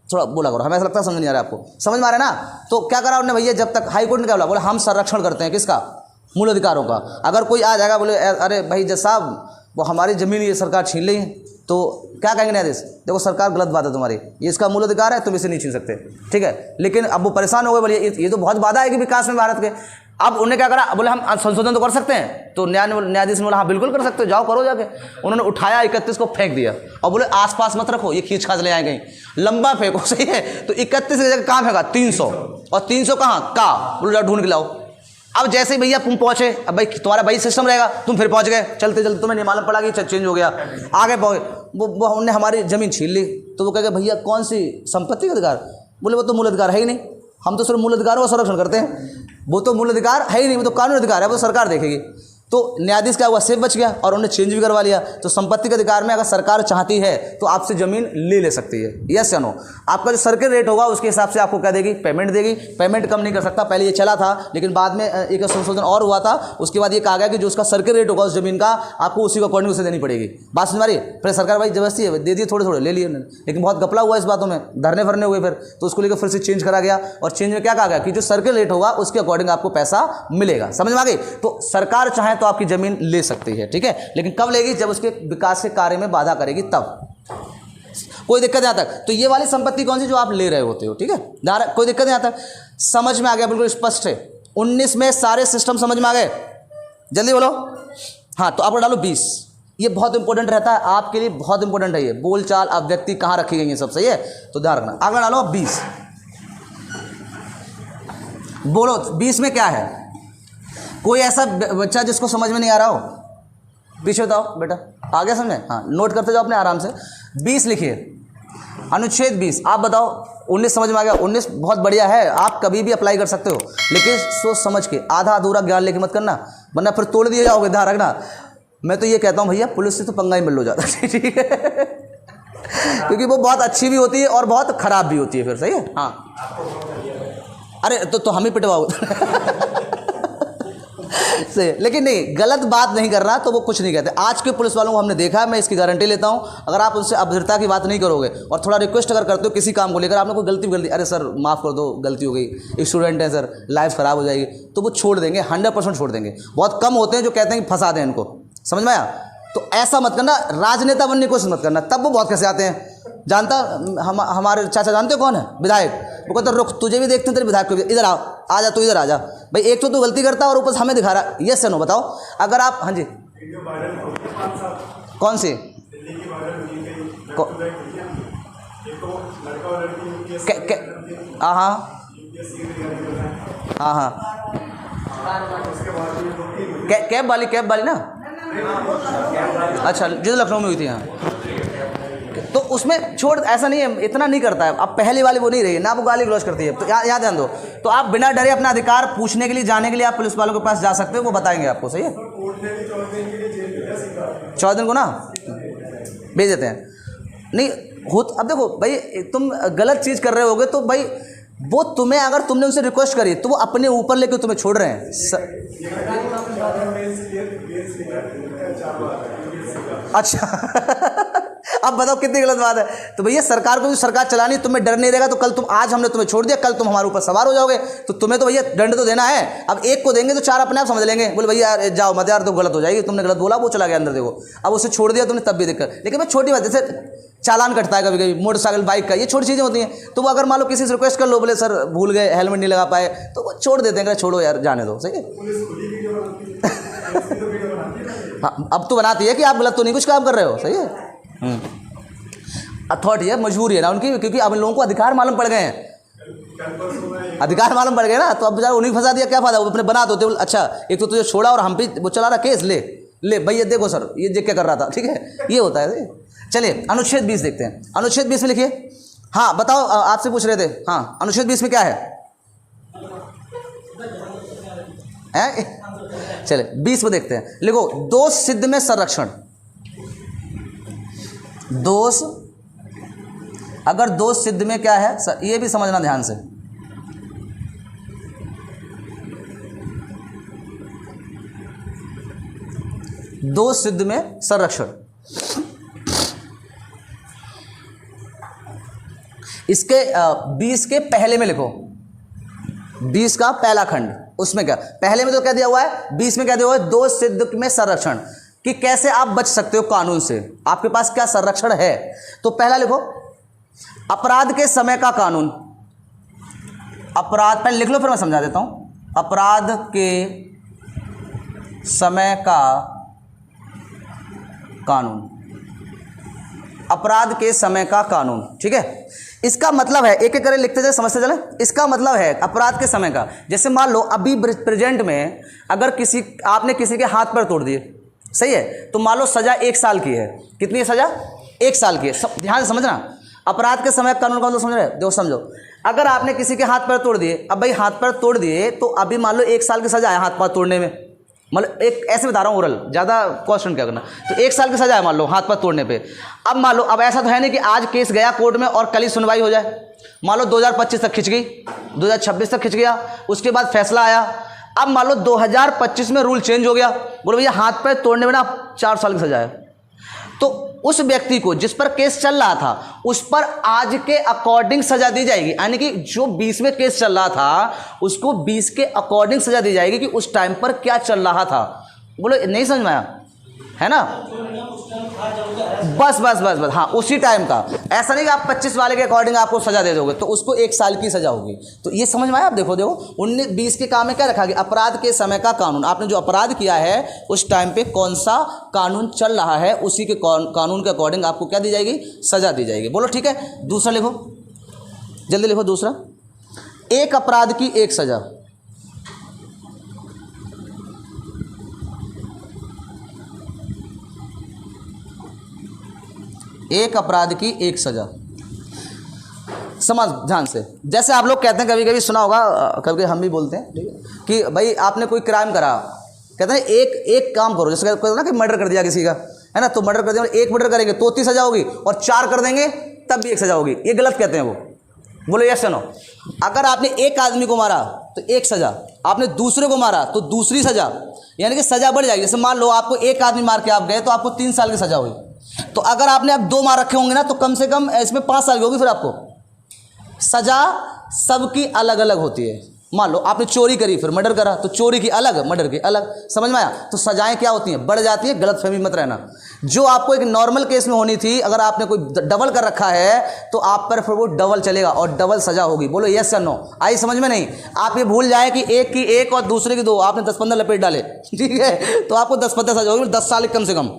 थोड़ा बोला करो, हमें ऐसा लगता है समझ नहीं आ रहा है आपको, समझ में आ रहा है ना? तो क्या करा उन्होंने भैया, जब तक हाई कोर्ट ने क्या बोला, बोला हम संरक्षण करते हैं किसका, मूल अधिकारों का। अगर कोई आ जाएगा बोले अरे भाई जज साहब वो हमारी ज़मीन ये सरकार छीन ली, तो क्या कहेंगे न्यायाधीश, देखो सरकार गलत बात है तुम्हारी, ये इसका मूल अधिकार है, तुम इसे नहीं छीन सकते, ठीक है। लेकिन अब वो परेशान हो गए, बोले ये तो बहुत बाधा आएगी विकास में भारत के। अब उन्होंने क्या करा, बोले हम संशोधन तो कर सकते हैं। तो न्यायाधीश ने बोला हाँ बिल्कुल कर सकते हो, जाओ करो जाके। उन्होंने उठाया 31 को फेंक दिया और बोले आसपास मत रखो, ये खींच खाच ले आए कहीं, लंबा फेंको, सही है। तो 31 की जगह कहाँ फेंका, 300, और 300 कहाँ का, बोले जाओ ढूंढ के लाओ। अब जैसे ही भैया तुम पहुंचे, अब भाई तुम्हारा भाई सिस्टम रहेगा, तुम फिर पहुंच गए, चलते चलते तुम्हें नहीं मालूम पड़ा कि चेंज हो गया, आगे पहुंचे, वो उन्होंने हमारी ज़मीन छीन ली। तो वो कह भैया कौन सी संपत्ति का अधिकार, बोले वो तो मूल अधिकार है ही नहीं, हम तो सिर्फ मूल अधिकारों का संरक्षण करते हैं, वो तो मूल अधिकार है ही नहीं, वो तो कानून अधिकार है, वो तो सरकार देखेगी। तो न्यायाधीश क्या हुआ, सेफ बच गया और उन्होंने चेंज भी करवा लिया। तो संपत्ति के अधिकार में अगर सरकार चाहती है तो आपसे ज़मीन ले सकती है, यस या नो। आपका जो सर्किल रेट होगा उसके हिसाब से आपको क्या देगी, पेमेंट देगी। पेमेंट कम नहीं कर सकता, पहले ये चला था, लेकिन बाद में एक संशोधन और हुआ था, उसके बाद ये कहा गया कि जो उसका सर्किल रेट होगा उस ज़मीन का, आपको उसी को अकॉर्डिंग उसे देनी पड़ेगी। बात समझ मारी, फिर सरकार भाई जबरदस्ती है दे दिए, थोड़े थोड़े ले लिए, लेकिन बहुत गपला हुआ इस बातों में, धरने भरने हुए फिर, तो उसको लेकर फिर से चेंज करा गया। और चेंज में क्या कहा गया कि जो सर्किल रेट होगा उसके अकॉर्डिंग आपको पैसा मिलेगा। समझ में आ गई? तो सरकार चाहे तो आपकी ज़मीन ले सकती है, ठीक है, लेकिन कब लेगी, जब उसके विकास के कार्य में बाधा करेगी तब। कोई दिक्कत यहाँ तक? तो ये वाली संपत्ति कौन सी जो आप ले रहे होते हो, ठीक है, कोई दिक्कत यहाँ तक? समझ में आ गया, बिल्कुल स्पष्ट है। 19 में सारे सिस्टम समझ में आ गए, जल्दी बोलो। हाँ, तो आप डालो 20, ये बहुत इंपॉर्टेंट रहता है आपके लिए, बहुत इंपॉर्टेंट है ये, बोलचाल अभिव्यक्ति कहाँ रखी गई है सब, सही है, तो ध्यान रखना। अगला डालो 20, बोलो 20 में क्या है? कोई ऐसा बच्चा जिसको समझ में नहीं आ रहा हो, पीछे बताओ बेटा, आ गया समझ में? हाँ, नोट करते जाओ अपने आराम से। 20 लिखिए, अनुच्छेद 20, आप बताओ 19 समझ में आ गया? 19 बहुत बढ़िया है, आप कभी भी अप्लाई कर सकते हो, लेकिन सोच समझ के, आधा अधूरा ज्ञान लेके मत करना, वरना फिर तोड़ दिए जाओगे, ध्यान रखना। मैं तो ये कहता हूँ भैया, पुलिस से तो पंगा ही मिल लो जाता है, ठीक है, क्योंकि वो बहुत अच्छी भी होती है और बहुत खराब भी होती है फिर, सही है। हाँ, अरे तो हम ही पिटवाओ से, लेकिन नहीं, गलत बात नहीं करना, तो वो कुछ नहीं कहते। आज के पुलिस वालों को हमने देखा है, मैं इसकी गारंटी लेता हूँ। अगर आप उनसे अभद्रता की बात नहीं करोगे और थोड़ा रिक्वेस्ट अगर करते हो किसी काम को लेकर, आपने कोई गलती, अरे सर माफ़ कर दो, गलती हो गई, स्टूडेंट है सर, लाइफ ख़राब हो जाएगी, तो वो छोड़ देंगे, 100% छोड़ देंगे। बहुत कम होते हैं जो कहते हैं कि फंसा दें इनको, समझ में आया? तो ऐसा मत करना, राजनेता बनने की कोशिश मत करना, तब वो बहुत कैसे आते हैं। जानता, हमारे चाचा जानते हो कौन है? विधायक। वो कहते रुक, तुझे भी देखते हैं तेरे विधायक को, इधर आओ, आ जा, तू इधर आ जा भाई। एक तो तू गलती करता है और ऊपर हमें दिखा रहा है, यस से नो बताओ। अगर आप, हाँ जी, कौन सी? हाँ हाँ हाँ, कैब वाली ना, अच्छा, जो लखनऊ में हुई थी। हाँ, तो उसमें छोड़, ऐसा नहीं है, इतना नहीं करता है। अब पहले वाली वो नहीं रही ना, वो गाली गलौज करती है, तो यहाँ ध्यान दो। तो आप बिना डरे अपना अधिकार पूछने के लिए, जाने के लिए आप पुलिस वालों के पास जा सकते हो, वो बताएंगे आपको, सही है। 14 दिन को ना भेज देते हैं, नहीं हो। अब देखो भाई, तुम गलत चीज़ कर रहे होगे तो भाई वो तुम्हें, अगर तुमने उनसे रिक्वेस्ट करी तो वो अपने ऊपर लेके तुम्हें छोड़ रहे हैं। अच्छा अब बताओ कितनी गलत बात है। तो भैया सरकार को भी सरकार चलानी, तुम्हें डर नहीं रहेगा तो कल तुम, आज हमने तुम्हें छोड़ दिया, कल तुम हमारे ऊपर सवार हो जाओगे, तो तुम्हें तो भैया दंड तो देना है। अब एक को देंगे तो 4 अपने आप समझ लेंगे, बोले भैया जाओ मत यार, तो गलत हो जाएगी, तुमने गलत बोला, वो चला गया अंदर, देखो अब उसे छोड़ दिया तुमने, तब भी दिक्कत। लेकिन मैं छोटी बात, जैसे चालान कटता है कभी कभी मोटरसाइकिल बाइक का, ये छोटी चीज़ें होती हैं, तो वो अगर मान लो किसी से रिक्वेस्ट कर लो, बोले सर भूल गए, हेलमेट नहीं लगा पाए, तो वो छोड़ देते हैं, छोड़ो यार जाने दो, सही है। हाँ, अब तो बनाती है कि आप गलत तो नहीं कुछ काम कर रहे हो, सही है। अथॉरिटी है, मजबूरी है ना उनकी, क्योंकि अब इन लोगों को अधिकार मालूम पड़ गए हैं, अधिकार मालूम पड़ गए ना, तो अब बेचारा उन्हीं फंसा दिया, क्या फायदा, वो अपने बना दो। अच्छा, एक तो तुझे छोड़ा और हम भी वो चला रहा केस, ले भैया देखो सर ये देख क्या कर रहा था, ठीक है, ये होता है। चलिए अनुच्छेद 20 देखते हैं। अनुच्छेद 20 में लिखिए। हाँ बताओ, आपसे पूछ रहे थे। हाँ, अनुच्छेद 20 में क्या है? चलिए 20 में देखते हैं, लिखो दोष सिद्ध में संरक्षण। दोष, अगर दोष सिद्ध में क्या है, ये भी समझना ध्यान से। दोष सिद्ध में संरक्षण, इसके 20 के पहले में लिखो, 20 का पहला खंड, उसमें क्या पहले में तो क्या दिया हुआ है, 20 में क्या दिया हुआ है, दोष सिद्ध में संरक्षण, कि कैसे आप बच सकते हो कानून से, आपके पास क्या संरक्षण है। तो पहला लिखो, अपराध के समय का कानून। अपराध, पहले लिख लो फिर मैं समझा देता हूं। अपराध के समय का कानून, अपराध के समय का कानून, ठीक है। इसका मतलब है, एक एक करके लिखते जाए, समझते चले। इसका मतलब है अपराध के समय का, जैसे मान लो अभी प्रेजेंट में अगर आपने किसी के हाथ पैर तोड़ दिए, सही है, तो मान लो सजा 1 साल की है। कितनी है सजा? 1 साल की है। सब ध्यान से समझना, अपराध के समय कानून का मतलब समझ रहे हो? देखो समझो, अगर आपने किसी के हाथ पैर तोड़ दिए, अब भाई हाथ पैर तोड़ दिए तो अभी मान लो 1 साल की सजा है हाथ पैर तोड़ने में, मतलब एक ऐसे बता रहा हूँ ओरल, ज़्यादा क्वेश्चन क्या करना। तो 1 साल की सजा है मान लो हाथ पैर तोड़ने पे। अब मान लो, अब ऐसा तो है नहीं कि आज केस गया कोर्ट में और कल ही सुनवाई हो जाए। मान लो 2025 तक खिंच गई, 2026 तक खिंच गया, उसके बाद फैसला आया। अब मान लो 2025 में रूल चेंज हो गया, बोलो भैया हाथ पैर तोड़ने में ना 4 साल की सजा है, तो उस व्यक्ति को जिस पर केस चल रहा था उस पर आज के अकॉर्डिंग सजा दी जाएगी। यानी कि जो 20 में केस चल रहा था उसको 20 के अकॉर्डिंग सजा दी जाएगी कि उस टाइम पर क्या चल रहा था। बोलो नहीं समझ में आया, है ना? बस बस बस बस, हाँ उसी टाइम का। ऐसा नहीं कि आप 25 वाले के अकॉर्डिंग आपको सजा दे दोगे, तो उसको 1 साल की सजा होगी। तो ये समझ में आया? आप देखो 19-20 के काम में क्या रखा गया, अपराध के समय का कानून। आपने जो अपराध किया है उस टाइम पे कौन सा कानून चल रहा है, उसी के कानून के अकॉर्डिंग आपको क्या दी जाएगी, सजा दी जाएगी। बोलो ठीक है। दूसरा लिखो, जल्दी लिखो। दूसरा, एक अपराध की एक सजा। एक अपराध की एक सजा। समझ ध्यान से। जैसे आप लोग कहते हैं, कभी कभी सुना होगा, कभी हम भी बोलते हैं, ठीक है, कि भाई आपने कोई क्राइम करा, कहते हैं एक काम करो, जैसे कहते हैं ना कि मर्डर कर दिया किसी का, है ना, तो मर्डर कर दिया, एक मर्डर करेंगे तो 30 सजा होगी, और 4 कर देंगे तब भी 1 सजा होगी। ये गलत कहते हैं वो। बोलो यस या नो। अगर आपने एक आदमी को मारा तो 1 सजा, आपने दूसरे को मारा तो दूसरी सजा, यानी कि सजा बढ़ जाएगी। जैसे मान लो आपको एक आदमी मार के आप गए तो आपको 3 साल की सजा हुई, तो अगर आपने अब 2 मार रखे होंगे ना, तो कम से कम इसमें 5 साल की होगी। फिर आपको सजा सबकी अलग अलग होती है। मान लो आपने चोरी करी, फिर मर्डर करा, तो चोरी की अलग, मर्डर की अलग। समझ में आया? तो सजाएं क्या होती हैं, बढ़ जाती है। गलतफहमी मत रहना। जो आपको एक नॉर्मल केस में होनी थी, अगर आपने कोई डबल कर रखा है तो आप पर फिर वो डबल चलेगा और डबल सजा होगी। बोलो यस या नो। आई समझ में? नहीं। आप ये भूल जाए कि एक की 1 और दूसरे की 2, आपने 10-15 लपेट डाले, ठीक है, तो आपको 10-15 सजा होगी, 10 साल कम से कम।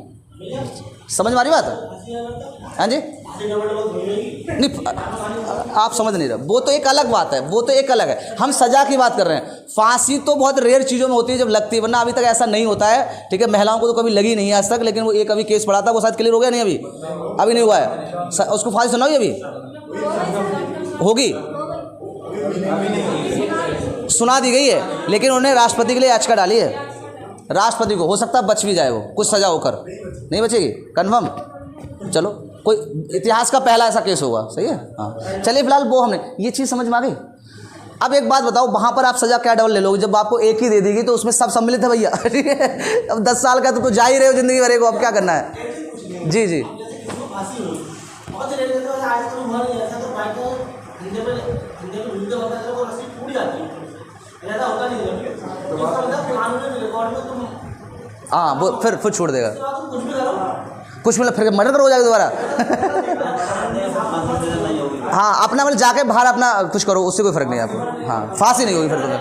समझ में आ रही बात? हाँ जी। नहीं, आप समझ नहीं रहे। वो तो एक अलग बात है, वो तो एक अलग है। हम सजा की बात कर रहे हैं। फांसी तो बहुत रेयर चीज़ों में होती है जब लगती है, वरना अभी तक ऐसा नहीं होता है, ठीक है। महिलाओं को तो कभी लगी नहीं आज तक, लेकिन वो एक अभी केस पड़ा था, वो शायद क्लियर हो गया नहीं, अभी नहीं हुआ है। उसको फांसी सुनाओगी अभी होगी, सुना दी गई है, लेकिन उन्होंने राष्ट्रपति के लिए याचिका डाली है। राष्ट्रपति को हो सकता है बच भी जाए, वो कुछ सजा होकर नहीं बचेगी, कन्फर्म। चलो, कोई इतिहास का पहला ऐसा केस होगा, सही है। हाँ, चलिए फिलहाल वो हमने ये चीज़ समझ में आ गई। अब एक बात बताओ, वहाँ पर आप सजा क्या डबल ले लोगे? जब आपको एक ही दे देगी तो उसमें सब सम्मिलित है भैया, ठीक है। अब 10 साल का तो जा ही रहे हो जिंदगी भर को, अब क्या करना है? जी जी। हाँ, वो फिर छोड़ देगा कुछ, मतलब फिर मर्डर हो जाएगा दोबारा। हाँ, अपना मतलब जाके बाहर अपना कुछ करो, उससे कोई फर्क नहीं है आपको। हाँ, फांसी नहीं होगी फिर तुम्हें।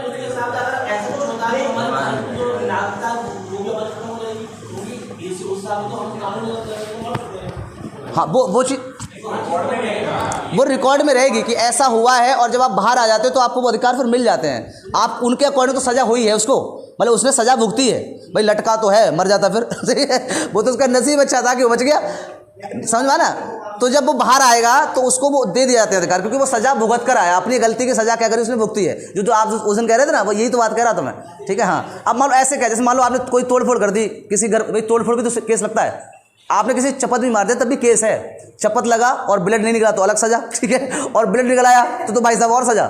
हाँ, वो चीज़ वो रिकॉर्ड में रहेगी कि ऐसा हुआ है, और जब आप बाहर आ जाते हो तो आपको वो अधिकार फिर मिल जाते हैं। आप उनके अकॉर्डिंग तो सज़ा हुई है उसको, मतलब उसने सज़ा भुगती है। भाई लटका तो है, मर जाता फिर, सही है। वो तो उसका नसीब अच्छा था कि वो बच गया, समझ में आना। तो जब वो बाहर आएगा तो उसको वो दे दिया जाता है अधिकार, क्योंकि वो सज़ा भुगत कर आया, अपनी गलती की सज़ा क्या करी उसने भुगती है। जो आप उस दिन कह रहे थे ना, वो यही तो बात कह रहा था मैं, ठीक है। हाँ, अब मान लो ऐसे कह, जैसे मान लो आपने कोई तोड़फोड़ कर दी किसी घर, भाई तोड़फोड़ भी तो केस लगता है। आपने किसी चपत भी मार दिया तब भी केस है। चपत लगा और ब्लड नहीं निकला तो अलग सजा, ठीक है, और ब्लड निकल आया तो भाई साहब और सजा।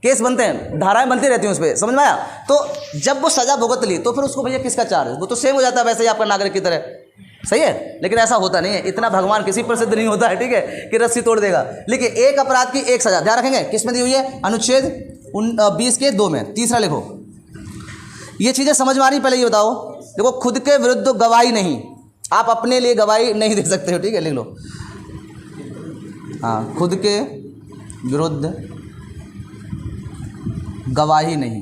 केस बनते हैं, धाराएं बनती रहती हैं उस पर, समझ में आया? तो जब वो सजा भुगत ली तो फिर उसको भैया किसका चार्ज, वो तो सेम हो जाता है वैसे ही आपका नागरिक की तरह, सही है। लेकिन ऐसा होता नहीं है, इतना भगवान किसी पर सिद्ध नहीं होता है, ठीक है, कि रस्सी तोड़ देगा। लेकिन एक अपराध की 1 सजा, ध्यान रखेंगे किस में दी हुई है? अनुच्छेद 20 के 2 में। तीसरा लिखो, ये चीज़ें समझ में आ रही? पहले ये बताओ, देखो, खुद के विरुद्ध गवाही नहीं, आप अपने लिए गवाही नहीं दे सकते हो, ठीक है, लिख लो। हाँ, खुद के विरुद्ध गवाही नहीं,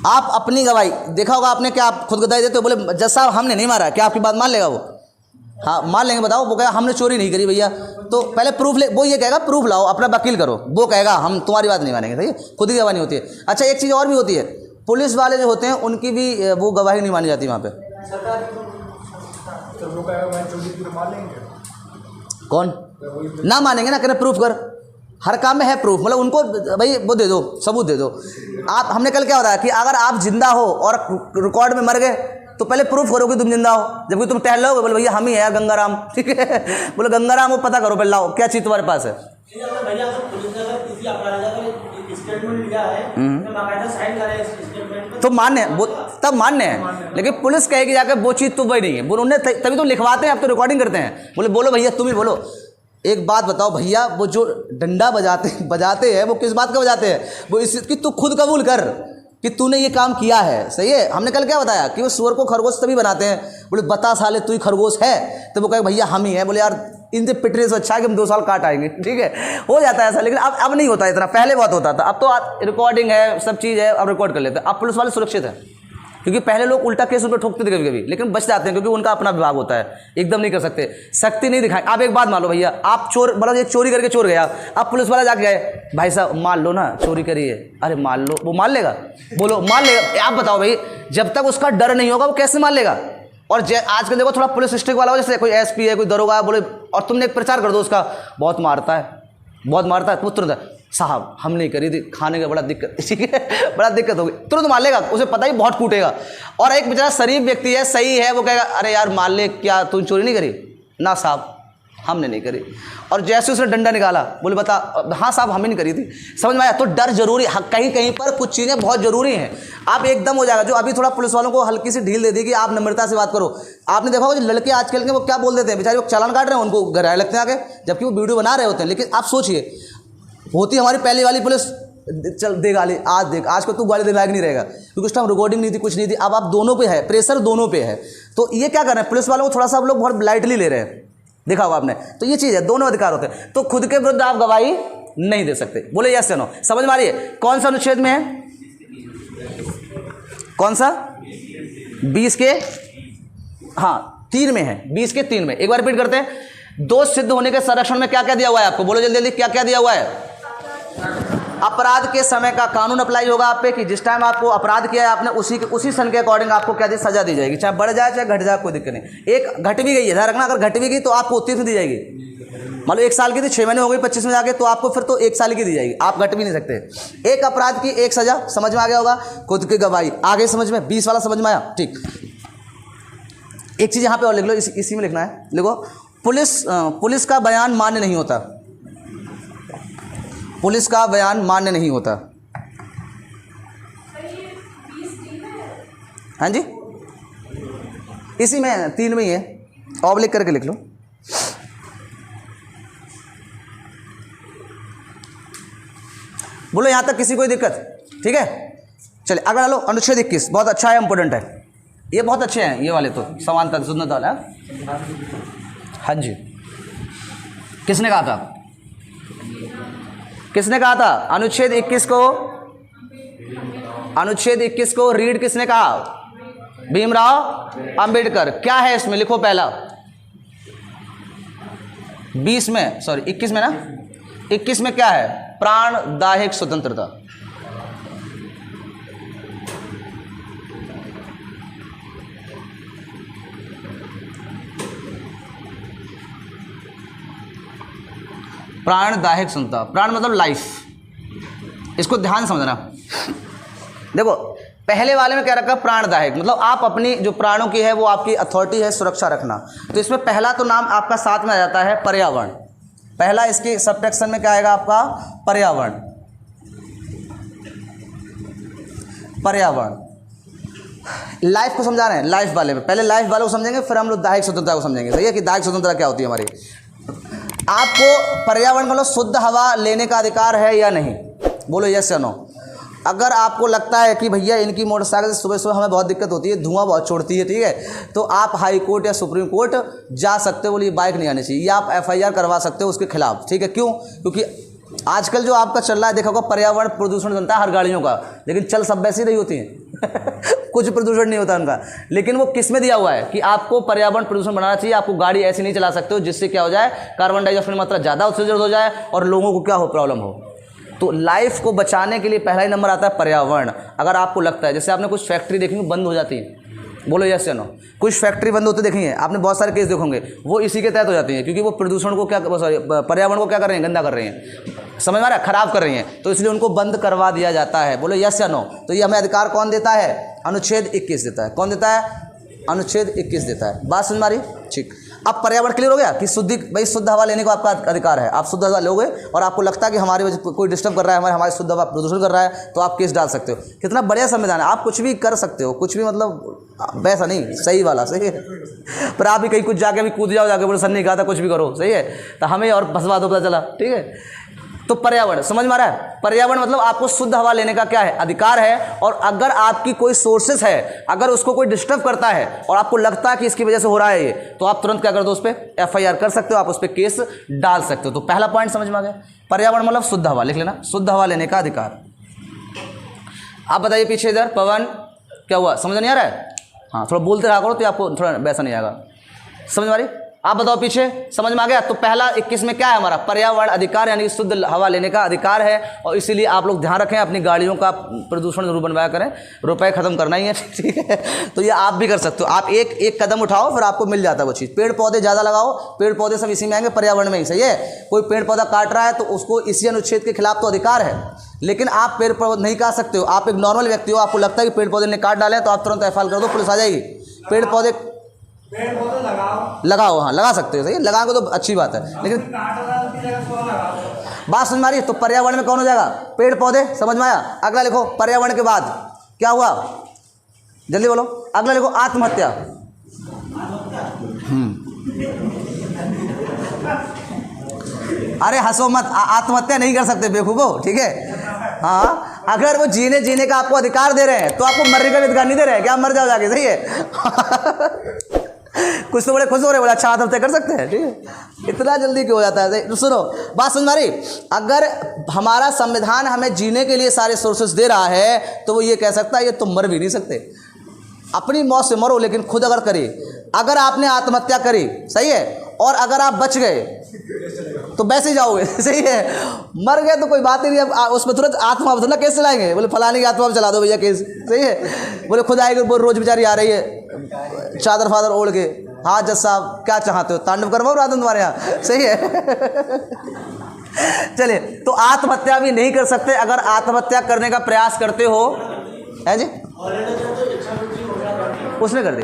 आप अपनी गवाही। देखा होगा आपने, क्या आप खुद गवाही देते हो? बोले जज साहब हमने नहीं मारा, क्या आपकी बात मान लेगा वो? हाँ, मान लेंगे। बताओ, वो कहेगा हमने चोरी नहीं करी भैया, तो पहले प्रूफ ले, वो ये कहेगा प्रूफ लाओ, अपना वकील करो, वो कहेगा हम तुम्हारी बात नहीं मानेंगे, सही है, खुद ही गवाही नहीं होती है। अच्छा, एक चीज़ और भी होती है, पुलिस वाले जो होते हैं उनकी भी वो गवाही नहीं मानी जाती वहाँ पे। कौन ना मानेंगे ना, कहना प्रूफ कर, हर काम में है प्रूफ, मतलब उनको भाई वो दे दो, सबूत दे दो। आप, हमने कल क्या बताया कि अगर आप जिंदा हो और रिकॉर्ड में मर गए तो पहले प्रूफ करो कि तुम जिंदा हो, जबकि तुम टहल रहोगे, बोले भैया हम ही है यार गंगाराम, ठीक है, बोले गंगाराम, वो पता करो पहले, लाओ क्या चीज़ तुम्हारे पास है। तो मान्य है वो, तब मान्य है, लेकिन पुलिस कहेगी जाकर वो चीज़ तो वही नहीं है, बोलो उन्हें, तभी तो लिखवाते हैं, अब तो रिकॉर्डिंग करते हैं। बोले बोलो भैया तुम ही बोलो। एक बात बताओ भैया, वो जो डंडा बजाते हैं वो किस बात का बजाते हैं? वो इसकी तू खुद कबूल कर कि तूने ये काम किया है, सही है। हमने कल क्या बताया कि वो सुअर को खरगोश तभी बनाते हैं, बोले बता साले तू ही खरगोश है, तो वो कहे भैया हम ही है, बोले यार इनसे पिटने से अच्छा है कि हम 2 साल काट आएंगे, ठीक है, हो जाता है ऐसा। लेकिन अब नहीं होता इतना, पहले बहुत होता था। अब तो रिकॉर्डिंग है, सब चीज़ है, अब रिकॉर्ड कर लेते हैं। अब पुलिस वाले सुरक्षित है, क्योंकि पहले लोग उल्टा केस उन पर ठोकते थे कभी कभी, लेकिन बच जाते हैं क्योंकि उनका अपना विभाग होता है, एकदम नहीं कर सकते, सख्ती नहीं दिखाएं। आप एक बात मान लो भैया, आप चोर, मतलब एक चोरी करके चोर गया, अब पुलिस वाला जाके गए, भाई साहब मान लो ना चोरी करी है, अरे मान लो, वो मान लेगा? बोलो मान लेगा? आप बताओ भाई, जब तक उसका डर नहीं होगा वो कैसे मान लेगा? और आजकल देखो थोड़ा पुलिस स्ट्रिक्ट वाला हो, जैसे कोई एसपी है, कोई दरोगा बोले और तुमने एक प्रचार कर दो उसका, बहुत मारता है, बहुत मारता है, तो तुरंत साहब हम नहीं करी थी, खाने का बड़ा दिक्कत, ठीक है, बड़ा दिक्कत होगी, तुरंत मार लेगा, उसे पता ही बहुत कूटेगा। और एक बेचारा शरीफ व्यक्ति है, सही है, वो कहेगा अरे यार मार ले, क्या तू चोरी नहीं करी? ना साहब हमने नहीं करी। और जैसे उसने डंडा निकाला, बोले बता, हाँ साहब हमने नहीं करी थी। समझ में आया? तो डर जरूरी, कहीं कहीं पर कुछ चीज़ें बहुत ज़रूरी हैं। आप एकदम हो जाएगा, जो अभी थोड़ा पुलिस वालों को हल्की सी ढील दे दी कि आप नम्रता से बात करो। आपने देखा होगा जो लड़के आजकल के वो क्या बोल देते हैं, बेचारे वो चालान काट रहे हैं, उनको घराए लगते हैं आगे, जबकि वो वीडियो बना रहे होते हैं। लेकिन आप सोचिए, होती हमारी पहले वाली पुलिस, चल दे गाली, आज देख, आज को तू गाली देने लायक नहीं रहेगा, क्योंकि उस टाइम रिकॉर्डिंग नहीं थी, कुछ नहीं थी। अब आप दोनों पे है, प्रेशर दोनों पे है। तो ये क्या कर रहे हैं, पुलिस वालों को थोड़ा सा आप लोग बहुत लाइटली ले रहे हैं, देखा होगा आपने। तो ये चीज़ है, दोनों अधिकार होते हैं। तो खुद के विरुद्ध आप गवाही नहीं दे सकते। बोले यस या नो? समझ में आ रही है? कौन सा अनुच्छेद में है? कौन सा? 20 के, हाँ 3 में है, 20 के 3 में। एक बार रिपीट करते हैं। दोष सिद्ध होने के संरक्षण में क्या क्या दिया हुआ है आपको? बोलो जल्दी जल्दी, क्या क्या दिया हुआ है? अपराध के समय का कानून अप्लाई होगा आप पे, कि जिस टाइम आपको अपराध किया है आपने, उसी सन के अकॉर्डिंग आपको क्या दी, सजा दी जाएगी, चाहे बढ़ जाए चाहे घट जाए, कोई दिक्कत नहीं। एक घट भी गई है, ध्यान रखना, अगर घट भी गई तो आपको उतनी दी जाएगी। मान लो 1 साल की थी, 6 महीने हो गई, 25 में जाके, तो आपको फिर तो 1 साल की दी जाएगी, आप घट भी नहीं सकते। एक अपराध की एक सजा, समझ में आ गया होगा? खुद की गवाही, आगे समझ में? 20 वाला समझ में आया? ठीक। एक चीज़ यहाँ पे और लिख लो, इसी में लिखना है, लिखो, पुलिस का बयान मान्य नहीं होता। पुलिस का बयान मान्य नहीं होता। हाँ जी, इसी में 3 में ही है, ऑब्लिक करके लिख लो। बोलो यहां तक किसी कोई दिक्कत? ठीक है, चलिए अगर लो अनुच्छेद 21, बहुत अच्छा है, इंपोर्टेंट है, ये बहुत अच्छे हैं ये वाले, तो समानता सुंदरता वाला। हाँ जी, किसने कहा था? किसने कहा था? अनुच्छेद 21 को, अनुच्छेद 21 को रीड किसने कहा? भीमराव अंबेडकर। क्या है इसमें? लिखो पहला। 20 में, सॉरी 21 में ना, 21 में क्या है? प्राणदायक स्वतंत्रता। प्राणदायक स्वतंत्रता, प्राण मतलब लाइफ, इसको ध्यान समझना। देखो पहले वाले में क्या रखा? प्राणदायक, मतलब आप अपनी जो प्राणों की है वो आपकी अथॉरिटी है, सुरक्षा रखना। तो इसमें पहला तो नाम आपका साथ में आ जाता है पर्यावरण। पहला इसकी सबसेक्शन में क्या आएगा आपका? पर्यावरण। पर्यावरण, लाइफ को समझा रहे हैं, लाइफ वाले में पहले लाइफ वाले को समझेंगे, फिर हम लोग दायिक स्वतंत्रता को समझेंगे। सही है कि दायिक स्वतंत्रता क्या होती है हमारी। आपको पर्यावरण मतलब शुद्ध हवा लेने का अधिकार है या नहीं? बोलो यस या नो। अगर आपको लगता है कि भैया इनकी मोटरसाइकिल से सुबह सुबह हमें बहुत दिक्कत होती है, धुआं बहुत छोड़ती है, ठीक है, तो आप हाई कोर्ट या सुप्रीम कोर्ट जा सकते हो, बोलिए बाइक नहीं आनी चाहिए, या आप FIR करवा सकते हो उसके खिलाफ। ठीक है, क्यों? क्योंकि आजकल जो आपका चल रहा है, देखा होगा पर्यावरण प्रदूषण बनता है हर गाड़ियों का, लेकिन चल सब वैसी नहीं होती हैं कुछ प्रदूषण नहीं होता उनका। लेकिन वो किस में दिया हुआ है कि आपको पर्यावरण प्रदूषण बनाना चाहिए, आपको गाड़ी ऐसी नहीं चला सकते हो जिससे क्या हो जाए, कार्बन डाइऑक्साइड की मात्रा ज़्यादा उत्सर्जित हो जाए और लोगों को क्या हो, प्रॉब्लम हो। तो लाइफ को बचाने के लिए पहला ही नंबर आता है पर्यावरण। अगर आपको लगता है, जैसे आपने कुछ फैक्ट्री देखी बंद हो जाती है, बोलो यस या नो, कुछ फैक्ट्री बंद होते देखेंगे आपने, बहुत सारे केस देखोगे, वो इसी के तहत हो जाती हैं, क्योंकि वो प्रदूषण को क्या, सॉरी पर्यावरण को क्या कर रहे हैं, गंदा कर रहे हैं, समझ में आ रहा है, खराब कर रही हैं, तो इसलिए उनको बंद करवा दिया जाता है। बोलो यस या नो। तो ये हमें अधिकार कौन देता है? अनुच्छेद 21 देता है। कौन देता है? अनुच्छेद 21 देता है। बात समझ में आ रही? ठीक। अब पर्यावरण क्लियर हो गया कि भाई शुद्ध हवा लेने को आपका अधिकार है, आप शुद्ध हवा लोगे और आपको लगता है कि हमारी वजह कोई डिस्टर्ब कर रहा है, हमारी शुद्ध हवा प्रदूषण कर रहा है, तो आप केस डाल सकते हो। कितना बढ़िया संविधान है, आप कुछ भी कर सकते हो, कुछ भी मतलब वैसा नहीं, सही वाला, सही है। पर आप भी कहीं कुछ जाके भी कूद जाओ, जाके बोले सर नहीं कहा था, कुछ भी करो, सही है, तो हमें और फंसवा दो, पता चला। ठीक है, तो पर्यावरण समझ में आ रहा है? पर्यावरण मतलब आपको शुद्ध हवा लेने का क्या है, अधिकार है। और अगर आपकी कोई सोर्सेस है, अगर उसको कोई डिस्टर्ब करता है और आपको लगता है कि इसकी वजह से हो रहा है ये, तो आप तुरंत क्या कर दो, उस पर FIR कर सकते हो, आप उस पर केस डाल सकते हो। तो पहला पॉइंट समझ में आ गया, पर्यावरण मतलब शुद्ध हवा, लिख लेना, शुद्ध हवा लेने का अधिकार। आप बताइए पीछे इधर पवन क्या हुआ, समझ नहीं आ रहा है? हाँ, थोड़ा बोलते रहा करो तो आपको थोड़ा वैसा नहीं आएगा, समझ में आ रही? आप बताओ पीछे समझ में आ गया। तो पहला 21 में क्या है हमारा, पर्यावरण अधिकार यानी शुद्ध हवा लेने का अधिकार है। और इसीलिए आप लोग ध्यान रखें अपनी गाड़ियों का प्रदूषण जरूर बनवाया करें, रुपए खत्म करना ही है, ठीक है। तो ये आप भी कर सकते हो, आप एक कदम उठाओ फिर आपको मिल जाता है वो चीज़। पेड़ पौधे ज़्यादा लगाओ, पेड़ पौधे सब इसी में आएंगे, पर्यावरण में ही, सही है। कोई पेड़ पौधा काट रहा है तो उसको इसी अनुच्छेद के खिलाफ तो अधिकार है, लेकिन आप पेड़ पौधे नहीं काट सकते हो। आप एक नॉर्मल व्यक्ति हो, आपको लगता है कि पेड़ पौधे ने काट डाले तो आप तुरंत एफआईआर कर दो, पुलिस आ जाएगी। पेड़ पौधे लगाओ, हाँ लगा सकते हो, सही है, लगाओगे तो अच्छी बात है, लेकिन बात समझ में आ रही है। तो पर्यावरण में कौन हो जाएगा, पेड़ पौधे, समझ में आया। अगला लिखो, पर्यावरण के बाद क्या हुआ, जल्दी बोलो। अगला लिखो, आत्महत्या। अरे हंसो मत, आत्महत्या नहीं कर सकते बेवकूफो, ठीक है। हाँ, अगर वो जीने का आपको अधिकार दे रहे हैं तो आपको मरने का अधिकार नहीं दे रहे हैं, क्या मर जाओ जाके, सही है। कुछ तो बड़े खुश हो रहे, बोले अच्छा आत्महत्या कर सकते हैं, ठीक है। इतना जल्दी क्यों हो जाता है। तो सुनो, बात समझ में आ रही। अगर हमारा संविधान हमें जीने के लिए सारे सोर्सेस दे रहा है तो वो ये कह सकता है ये तुम मर भी नहीं सकते, अपनी मौत से मरो, लेकिन खुद अगर करी, अगर आपने आत्महत्या करी, सही है, और अगर आप बच गए तो वैसे ही जाओगे, सही है। मर गए तो कोई बात ही नहीं, अब उसमें तुरंत आत्मा ना केस चलाएंगे, बोले फलाने की आत्मा चला दो भैया केस, सही है। बोले खुद आएगी, बोल रोज बेचारी आ रही है चादर फादर ओढ़ के, हाँ जज साहब क्या चाहते हो, तांडव करवाओ रात तुम्हारे यहाँ, सही है। चलिए, तो आत्महत्या भी नहीं कर सकते। अगर आत्महत्या करने का प्रयास करते हो, है जी, उसने कर दी,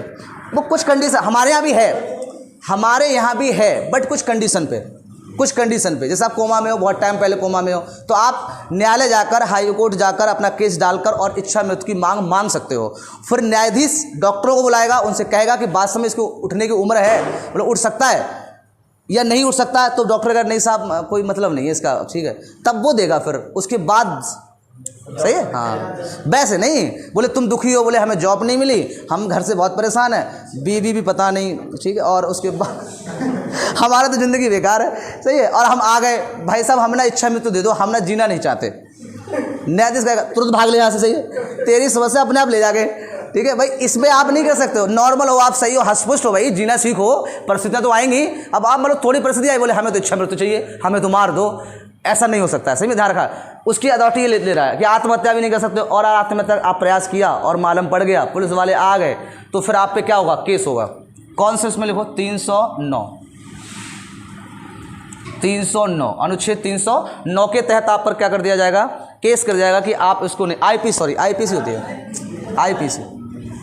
वो कुछ कंडीशन हमारे यहाँ भी है, हमारे यहाँ भी है, बट कुछ कंडीशन पे, जैसे आप कोमा में हो, बहुत टाइम पहले कोमा में हो, तो आप न्यायालय जाकर, हाई कोर्ट जाकर अपना केस डालकर और इच्छा मृत्यु की मांग सकते हो। फिर न्यायाधीश डॉक्टरों को बुलाएगा, उनसे कहेगा कि बात समय इसको उठने की उम्र है, मतलब उठ सकता है या नहीं उठ सकता है, तो डॉक्टर अगर नहीं साहब कोई मतलब नहीं है इसका, ठीक है, तब वो देगा। फिर उसके बाद, सही है, हाँ वैसे नहीं बोले तुम दुखी हो, बोले हमें जॉब नहीं मिली, हम घर से बहुत परेशान है, बीवी भी पता नहीं, ठीक है, और उसके बाद हमारा तो ज़िंदगी बेकार है, सही है, और हम आ गए, भाई साहब हमें ना इच्छा मृत्यु दे दो, हम ना जीना नहीं चाहते। न्यायाधीश कहेगा तुरंत भाग ले यहाँ से, सही है, तेरी समस्या अपने आप ले जाके, ठीक है भाई, इसमें आप नहीं कर सकते हो। नॉर्मल हो, आप सही हो, हंसपुष्ट हो, भाई जीना सीखो, परिस्थितियाँ तो आएंगी। अब आप मतलब थोड़ी परिस्थिति आई, बोले हमें तो इच्छा मृत्यु चाहिए, हमें तो मार दो, ऐसा नहीं हो सकता है, सही में ध्यान रखा। उसकी अथॉरिटी ले रहा है कि आत्महत्या भी नहीं कर सकते, और आत्महत्या आप प्रयास किया और मालूम पड़ गया, पुलिस वाले आ गए, तो फिर आप पे क्या होगा, केस होगा। कौन से उसमें लिखो, 309 अनुच्छेद 309 के तहत आप पर क्या कर दिया जाएगा, केस कर जाएगा कि आप इसको नहीं, आईपीसी होती है,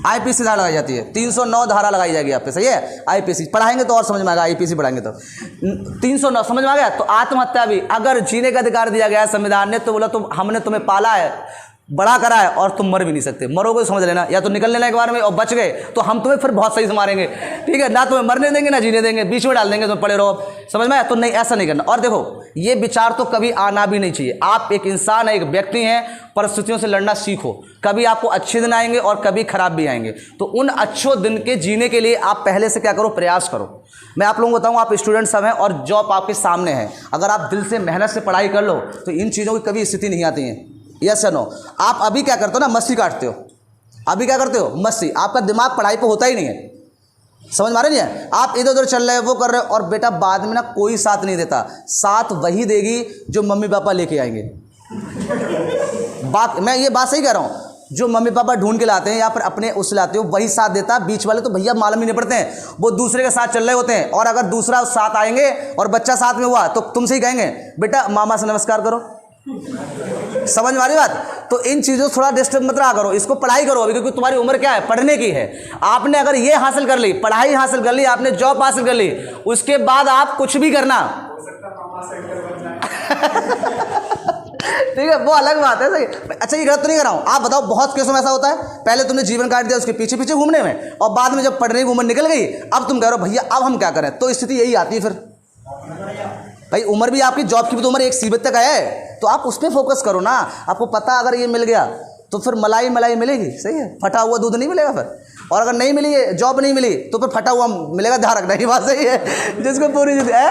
आईपीसी धारा लगाई जाती है, 309 धारा लगाई जाएगी आप पे, सही है। आईपीसी पढ़ाएंगे तो और समझ में आएगा, आईपीसी पढ़ाएंगे तो 309 समझ में आ गया। तो आत्महत्या भी अगर जीने का अधिकार दिया गया है संविधान ने, तो बोला तुम, हमने तुम्हें पाला है, बड़ा करा है, और तुम मर भी नहीं सकते। मरोगे समझ लेना, या तो निकल लेना एक बार में, और बच गए तो हम तुम्हें फिर बहुत सही से मारेंगे, ठीक है, ना तुम्हें मरने देंगे ना जीने देंगे, बीच में डाल देंगे, तुम पड़े रहो, समझ में आया। तो नहीं, ऐसा नहीं करना। और देखो, ये विचार तो कभी आना भी नहीं चाहिए। आप एक इंसान है, एक व्यक्ति हैं, परिस्थितियों से लड़ना सीखो। कभी आपको अच्छे दिन आएंगे और कभी खराब भी आएंगे, तो उन अच्छे दिन के जीने के लिए आप पहले से क्या करो, प्रयास करो। मैं आप लोगों को बताऊँ, आप स्टूडेंट सब हैं और जॉब आपके सामने है, अगर आप दिल से मेहनत से पढ़ाई कर लो तो इन चीज़ों की कभी स्थिति नहीं आती है। यस या नो? आप अभी क्या करते हो ना, मस्ती काटते हो, अभी क्या करते हो, मस्ती, आपका दिमाग पढ़ाई पे होता ही नहीं है, समझ मारे नहीं है, आप इधर उधर चल रहे हो, वो कर रहे हो, और बेटा बाद में ना कोई साथ नहीं देता, साथ वही देगी जो मम्मी पापा लेके आएंगे। मैं ये बात सही कह रहा हूँ, जो मम्मी पापा ढूंढ के लाते हैं या फिर अपने उससे लाते हो वही साथ देता, बीच वाले तो भैया मालूम ही नहीं पड़ते हैं, वो दूसरे के साथ चल रहे होते हैं, और अगर दूसरा साथ आएंगे और बच्चा साथ में हुआ तो तुमसे ही कहेंगे बेटा मामा से नमस्कार करो, समझ में आ रही बात। तो इन चीज़ों से थोड़ा डिस्टर्ब मत रहा करो, इसको पढ़ाई करो अभी, क्योंकि तुम्हारी उम्र क्या है, पढ़ने की है। आपने अगर ये हासिल कर ली, पढ़ाई हासिल कर ली, आपने जॉब हासिल कर ली, उसके बाद आप कुछ भी करना, ठीक है, वो अलग बात है, सही। अच्छा, ये गलत तो नहीं कर रहा हूँ, आप बताओ, बहुत केसों में ऐसा होता है, पहले तुमने जीवन काट दिया उसके पीछे पीछे घूमने में, और बाद में जब पढ़ने की उम्र निकल गई, अब तुम कह रहे हो भैया अब हम क्या करें, तो स्थिति यही आती है फिर। भाई उम्र भी आपकी, जॉब की भी तो उम्र एक सीमित तक है, तो आप उस पर फोकस करो ना। आपको पता अगर ये मिल गया तो फिर मलाई मिलेगी, सही है, फटा हुआ दूध नहीं मिलेगा फिर, और अगर नहीं मिली, जॉब नहीं मिली, तो फिर फटा हुआ मिलेगा, ध्यान रखना, ये बात सही है, जिसको पूरी है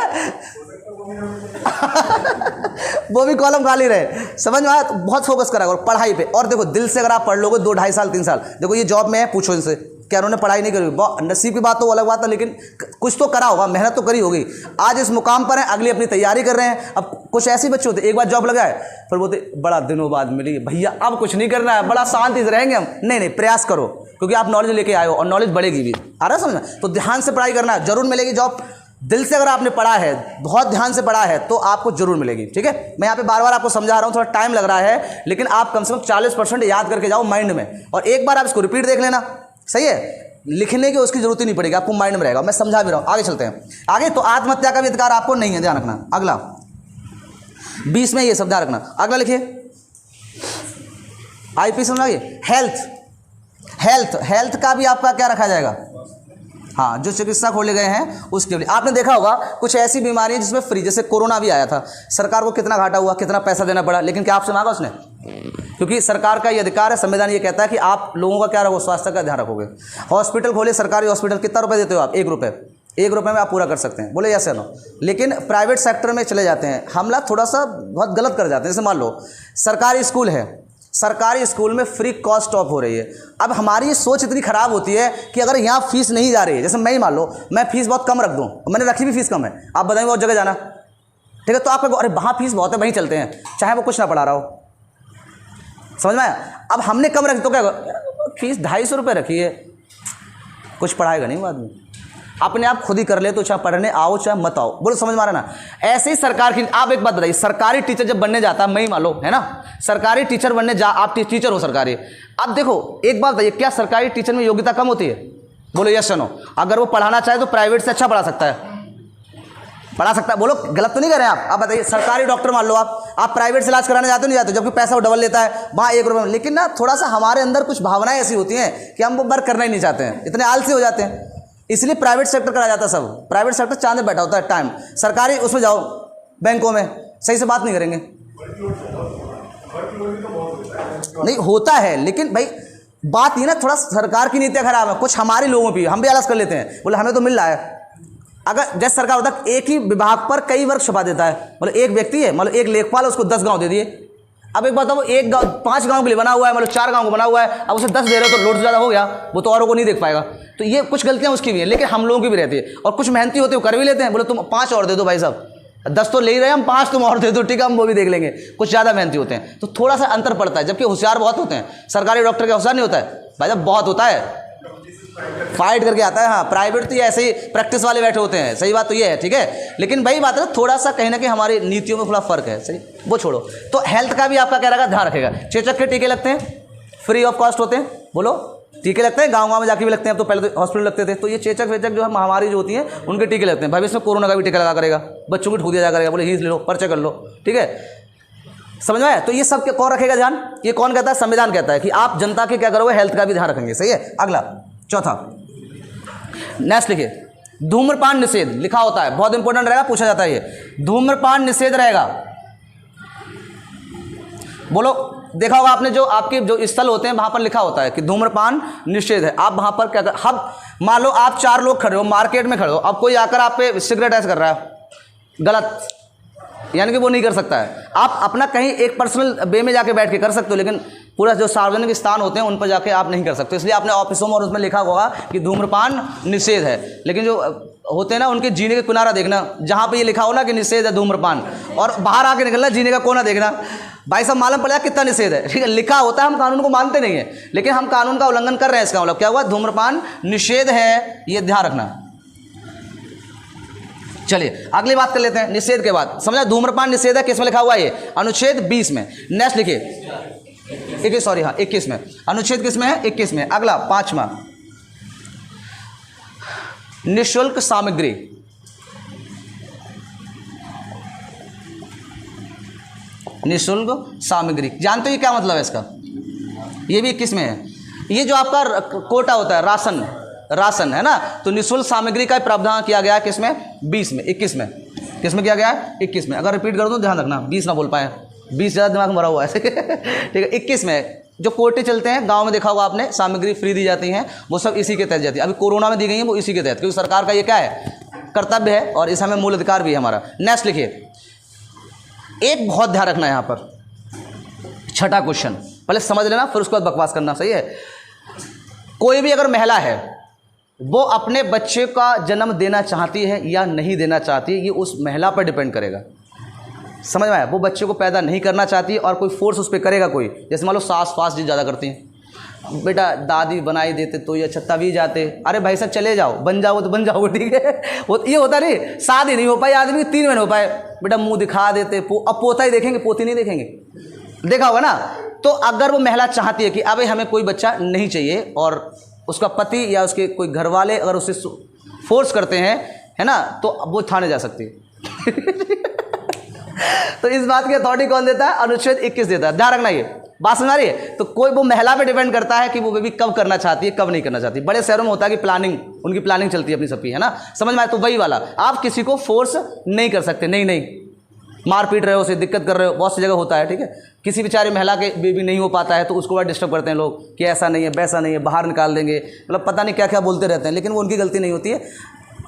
वो भी कॉलम खाली रहे, समझ में आया? तो बहुत फोकस करा करो पढ़ाई पे। और देखो दिल से अगर आप पढ़ लोगे 2 ढाई साल 3 साल, देखो ये जॉब में है, पूछो इनसे क्या उन्होंने पढ़ाई नहीं करी, बहुत नसीब की बात तो अलग बात है, लेकिन कुछ तो करा होगा, मेहनत तो करी होगी। आज इस मुकाम पर है, अगली अपनी तैयारी कर रहे हैं। अब कुछ ऐसे बच्चे होते एक बार जॉब लगा है फिर बोलते बड़ा दिनों बाद मिली भैया, अब कुछ नहीं करना है, बड़ा शांति से रहेंगे हम। नहीं, प्रयास करो, क्योंकि आप नॉलेज लेके आए हो और नॉलेज बढ़ेगी भी। आ रहा है समझ? तो ध्यान से पढ़ाई करना है, जरूर मिलेगी जॉब। दिल से अगर आपने पढ़ा है, बहुत ध्यान से पढ़ा है, तो आपको जरूर मिलेगी। ठीक है, मैं यहाँ पे बार बार आपको समझा रहा हूँ, थोड़ा टाइम लग रहा है, लेकिन आप कम से कम 40% याद करके जाओ माइंड में, और एक बार आप इसको रिपीट देख लेना। सही है, लिखने की उसकी जरूरत ही नहीं पड़ेगी, आपको माइंड में रहेगा। मैं समझा भी रहा हूँ। आगे चलते हैं आगे। तो आत्महत्या का भी अधिकार आपको नहीं है, ध्यान रखना। अगला 20 में ये सब ध्यान रखना। अगला लिखिए, आईपी समझाइए। हेल्थ का भी आपका क्या रखा जाएगा? हाँ, जो चिकित्सा खोले गए हैं उसके लिए। आपने देखा होगा कुछ ऐसी बीमारी है जिसमें फ्री, जैसे कोरोना भी आया था, सरकार को कितना घाटा हुआ, कितना पैसा देना पड़ा, लेकिन क्या आपसे मांगा उसने? क्योंकि सरकार का ये अधिकार है, संविधान ये कहता है कि आप लोगों का क्या रखो, स्वास्थ्य का ध्यान रखोगे। हॉस्पिटल खोले, सरकारी हॉस्पिटल, कितना रुपये देते हो आप? 1 रुपये। 1 रुपये में आप पूरा कर सकते हैं, बोले यस या नो। लेकिन प्राइवेट सेक्टर में चले जाते हैं, हमला थोड़ा सा बहुत गलत कर जाते हैं। जैसे मान लो सरकारी स्कूल है, सरकारी स्कूल में फ्री कॉस्ट ऑफ हो रही है। अब हमारी ये सोच इतनी ख़राब होती है कि अगर यहाँ फीस नहीं जा रही है, जैसे मैं ही मान लो मैं फीस बहुत कम रख दूँ, मैंने रखी भी फीस कम है, आप बताइए बहुत जगह जाना, ठीक है, तो आप अरे वहाँ फीस बहुत है, वहीं चलते हैं, चाहे वो कुछ ना पढ़ा रहा हो। समझ में आया? अब हमने कम रखी तो क्या, फीस 250 रुपये रखी है, कुछ पढ़ाएगा नहीं वो आदमी, अपने आप खुद ही कर ले, तो चाहे पढ़ने आओ चाहे मत आओ। बोलो समझ में आ रहा ना? ऐसे ही सरकार की, आप एक बात बताइए, सरकारी टीचर जब बनने जाता है, मैं ही मान लो, है ना, सरकारी टीचर बनने जा, आप टीचर हो सरकारी। अब देखो एक बात बताइए, क्या सरकारी टीचर में योग्यता कम होती है? बोलो यस या नो। अगर वो पढ़ाना चाहे तो प्राइवेट से अच्छा पढ़ा सकता है, पढ़ा सकता है। बोलो गलत तो नहीं कर रहे हैं आप बताइए। सरकारी डॉक्टर मान लो आप प्राइवेट से इलाज कराने जाते हो, नहीं जाते, जबकि पैसा वो डबल लेता है, वहाँ 1 रुपये में। लेकिन ना थोड़ा सा हमारे अंदर कुछ भावनाएं ऐसी होती हैं कि हम वो वर्क करना ही नहीं चाहते हैं, इतने आलसी हो जाते हैं, इसलिए प्राइवेट सेक्टर करा जाता है सब। प्राइवेट सेक्टर चांद में बैठा होता है टाइम, सरकारी उसमें जाओ बैंकों में, सही से बात नहीं करेंगे, नहीं होता है। लेकिन भाई बात ये ना, थोड़ा सरकार की नीतियाँ खराब है, कुछ हमारे लोगों की, हम भी आलस कर लेते हैं, बोले हमें तो मिल रहा है। अगर जैसे सरकार होता है एक ही विभाग पर कई वर्ग छुपा देता है, मतलब एक व्यक्ति है, मतलब एक लेखपाल है, उसको 10 गांव दे दिए। अब एक बात, वो एक गांव 5 गांव के लिए बना हुआ है, मतलब 4 गांव को बना हुआ है, अब उसे 10 दे रहे हो तो लोड ज़्यादा हो गया, वो तो औरों को नहीं देख पाएगा। तो ये कुछ गलतियां उसकी भी हैं, लेकिन हम लोगों की भी रहती है। और कुछ मेहनती होते हैं, कर भी लेते हैं, बोले तुम 5 और दे दो भाई साहब, 10 तो ले ही रहे हैं हम, 5 तुम और दे दो, ठीक है, हम वो भी देख लेंगे। कुछ ज़्यादा मेहनती होते हैं, तो थोड़ा सा अंतर पड़ता है, जबकि होशियार बहुत होते हैं। सरकारी डॉक्टर का होशियार नहीं होता है भाई साहब, बहुत होता है, फाइट करके आता है। हाँ, प्राइवेट तो ये ऐसे ही प्रैक्टिस वाले बैठे होते हैं, सही बात तो ये है, ठीक है। लेकिन वही बात है ना, थोड़ा सा कहीं ना कहीं हमारी नीतियों में थोड़ा फर्क है, सही, वो छोड़ो। तो हेल्थ का भी आपका क्या रहेगा, ध्यान रखेगा। चेचक के टीके लगते हैं, फ्री ऑफ कॉस्ट होते हैं, बोलो टीके लगते हैं, गाँव में जाके भी लगते हैं, अब तो पहले तो हॉस्पिटल लगते थे। तो ये चेचक वेचक जो है महामारी जो होती है उनके टीके लगते हैं। भविष्य में कोरोना का भी टीका लगा करेगा, बच्चों को ठूक दिया जा करेगा, बोले हीज ले लो, पर्चे कर लो, ठीक है, समझ में आया? तो ये सब के कौन रखेगा ध्यान? ये कौन कहता है? संविधान कहता है कि आप जनता के क्या करोगे, हेल्थ का भी ध्यान रखेंगे, सही है। अगला चौथा, नेक्स्ट लिखिए, धूम्रपान निषेध लिखा होता है, बहुत इंपॉर्टेंट रहेगा, पूछा जाता है ये। धूम्रपान निषेध रहेगा, बोलो देखा होगा आपने, जो आपके जो स्थल होते हैं वहां पर लिखा होता है कि धूम्रपान निषेध है। आप वहां पर क्या कर, हम मान लो आप 4 लोग खड़े हो, मार्केट में खड़े हो, अब कोई आकर आप पे सिगरेट ऐसे कर रहा है, गलत, यानी कि वो नहीं कर सकता है। आप अपना कहीं एक पर्सनल वे में जाके बैठ के कर सकते हो, लेकिन पूरा जो सार्वजनिक स्थान होते हैं उन पर जाके आप नहीं कर सकते। इसलिए आपने ऑफिसों में और उसमें लिखा होगा कि धूम्रपान निषेध है। लेकिन जो होते हैं ना, उनके जीने का किनारा देखना, जहाँ पे ये लिखा हो ना कि निषेध है धूम्रपान, और बाहर आके निकलना, जीने का कोना देखना, भाई साहब मालूम पड़ जाए कितना निषेध है, ठीक है। लिखा होता है, हम कानून को मानते नहीं है, लेकिन हम कानून का उल्लंघन कर रहे हैं। इसका मतलब क्या हुआ, धूम्रपान निषेध है, ये ध्यान रखना। चलिए अगली बात कर लेते हैं, निषेध के बाद समझा, धूम्रपान निषेध है, किस में लिखा हुआ है ये, अनुच्छेद 20 में। नेक्स्ट लिखिए 21, सॉरी हाँ 21 में, अनुच्छेद किस में है, 21 में। अगला 5वां, निःशुल्क सामग्री, निःशुल्क सामग्री, जानते हो ये क्या मतलब है इसका? ये भी 21 में है। ये जो आपका कोटा होता है, राशन है ना, तो निःशुल्क सामग्री का प्रावधान किया गया है किसमें, 20 में। 21 में, किस में किया गया है, 21 में। अगर रिपीट कर दूं ध्यान रखना, 20 ना बोल पाए, 20 ज़्यादा दिमाग मरा हुआ है ठीक है। 21 में जो कोटे चलते हैं, गांव में देखा होगा आपने, सामग्री फ्री दी जाती हैं, वो सब इसी के तहत जाती है। अभी कोरोना में दी गई है वो इसी के तहत, क्योंकि सरकार का ये क्या है, कर्तव्य है और इस हमें मूल अधिकार भी है हमारा। नेक्स्ट लिखिए, एक बहुत ध्यान रखना है यहाँ पर, छठा क्वेश्चन, पहले समझ लेना फिर उसके बाद बकवास करना, सही है। कोई भी अगर महिला है वो अपने बच्चे का जन्म देना चाहती है या नहीं देना चाहती है, ये उस महिला पर डिपेंड करेगा। समझ में आया? वो बच्चे को पैदा नहीं करना चाहती है और कोई फोर्स उस पर करेगा कोई, जैसे मान लो सास फास जी ज़्यादा करती हैं, बेटा दादी बनाई देते तो ये अच्छा तभी जाते, अरे भाई साहब चले जाओ, बन जाओ तो बन जाओ, ठीक है। वो ये होता नहीं, शादी नहीं हो पाई आदमी 3 महीने हो पाए, बेटा मुंह दिखा देते, अब पोता ही देखेंगे, पोती नहीं देखेंगे, देखा होगा ना। तो अगर वो महिला चाहती है कि अबे हमें कोई बच्चा नहीं चाहिए और उसका पति या उसके कोई घर वाले अगर उसे फोर्स करते हैं, है ना, तो वो थाने जा सकती है। तो इस बात की अथॉरिटी कौन देता है? अनुच्छेद 21 देता है। ध्यान रखना, ये बात सुना रही है। तो कोई वो महिला पे डिपेंड करता है कि वो बेबी कब करना चाहती है, कब नहीं करना चाहती। बड़े शहरों में होता है कि प्लानिंग, उनकी प्लानिंग चलती है अपनी सबकी, है ना, समझ में आए? तो वही वाला, आप किसी को फोर्स नहीं कर सकते, नहीं मार पीट रहे हो, उसे दिक्कत कर रहे हो, बहुत सी जगह होता है, ठीक है। किसी बेचारी महिला के बेबी नहीं हो पाता है तो उसको बड़ा डिस्टर्ब करते हैं लोग कि ऐसा नहीं है, वैसा नहीं है, बाहर निकाल देंगे, मतलब पता नहीं क्या क्या बोलते रहते हैं, लेकिन वो उनकी गलती नहीं होती है।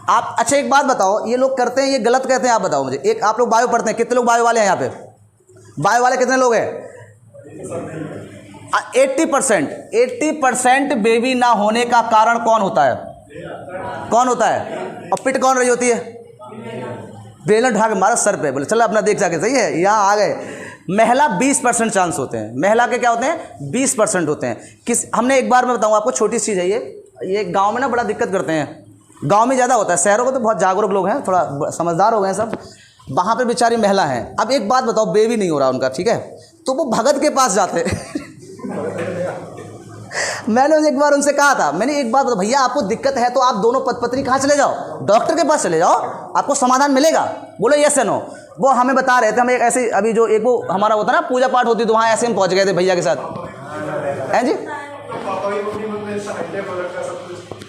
आप अच्छा एक बात बताओ, ये लोग करते हैं, ये गलत कहते हैं, आप बताओ मुझे। एक आप लोग बायो पढ़ते हैं, कितने लोग बायो वाले हैं यहाँ पे? बायो वाले कितने लोग हैं? 80% बेबी ना होने का कारण कौन होता है? कौन होता है? और पिट कौन रही होती है? बेलन ढा के मारा सर पे, बोले चलो अपना देख जाके, सही है, यहाँ आ गए। महिला 20% चांस होते हैं, महिला के क्या होते हैं? 20% होते हैं। हमने एक बार मैं बताऊँ आपको, छोटी सी चीज़ है ये गाँव में ना बड़ा दिक्कत करते हैं, गांव में ज़्यादा होता है, शहरों को तो बहुत जागरूक लोग हैं, थोड़ा समझदार हो गए हैं सब। वहाँ पे बेचारी महिला हैं, अब एक बात बताओ, बेबी नहीं हो रहा उनका, ठीक है, तो वो भगत के पास जाते। मैंने एक बार उनसे कहा था, मैंने एक बात बताओ भैया, आपको दिक्कत है तो आप दोनों पत्नी कहाँ चले जाओ? डॉक्टर के पास चले जाओ, आपको समाधान मिलेगा। बोलो यस या नो। वो हमें बता रहे थे, हम एक ऐसे अभी जो एक वो हमारा होता ना पूजा पाठ होती, तो वहाँ ऐसे हम पहुँच गए थे भैया के साथ, हैं जी।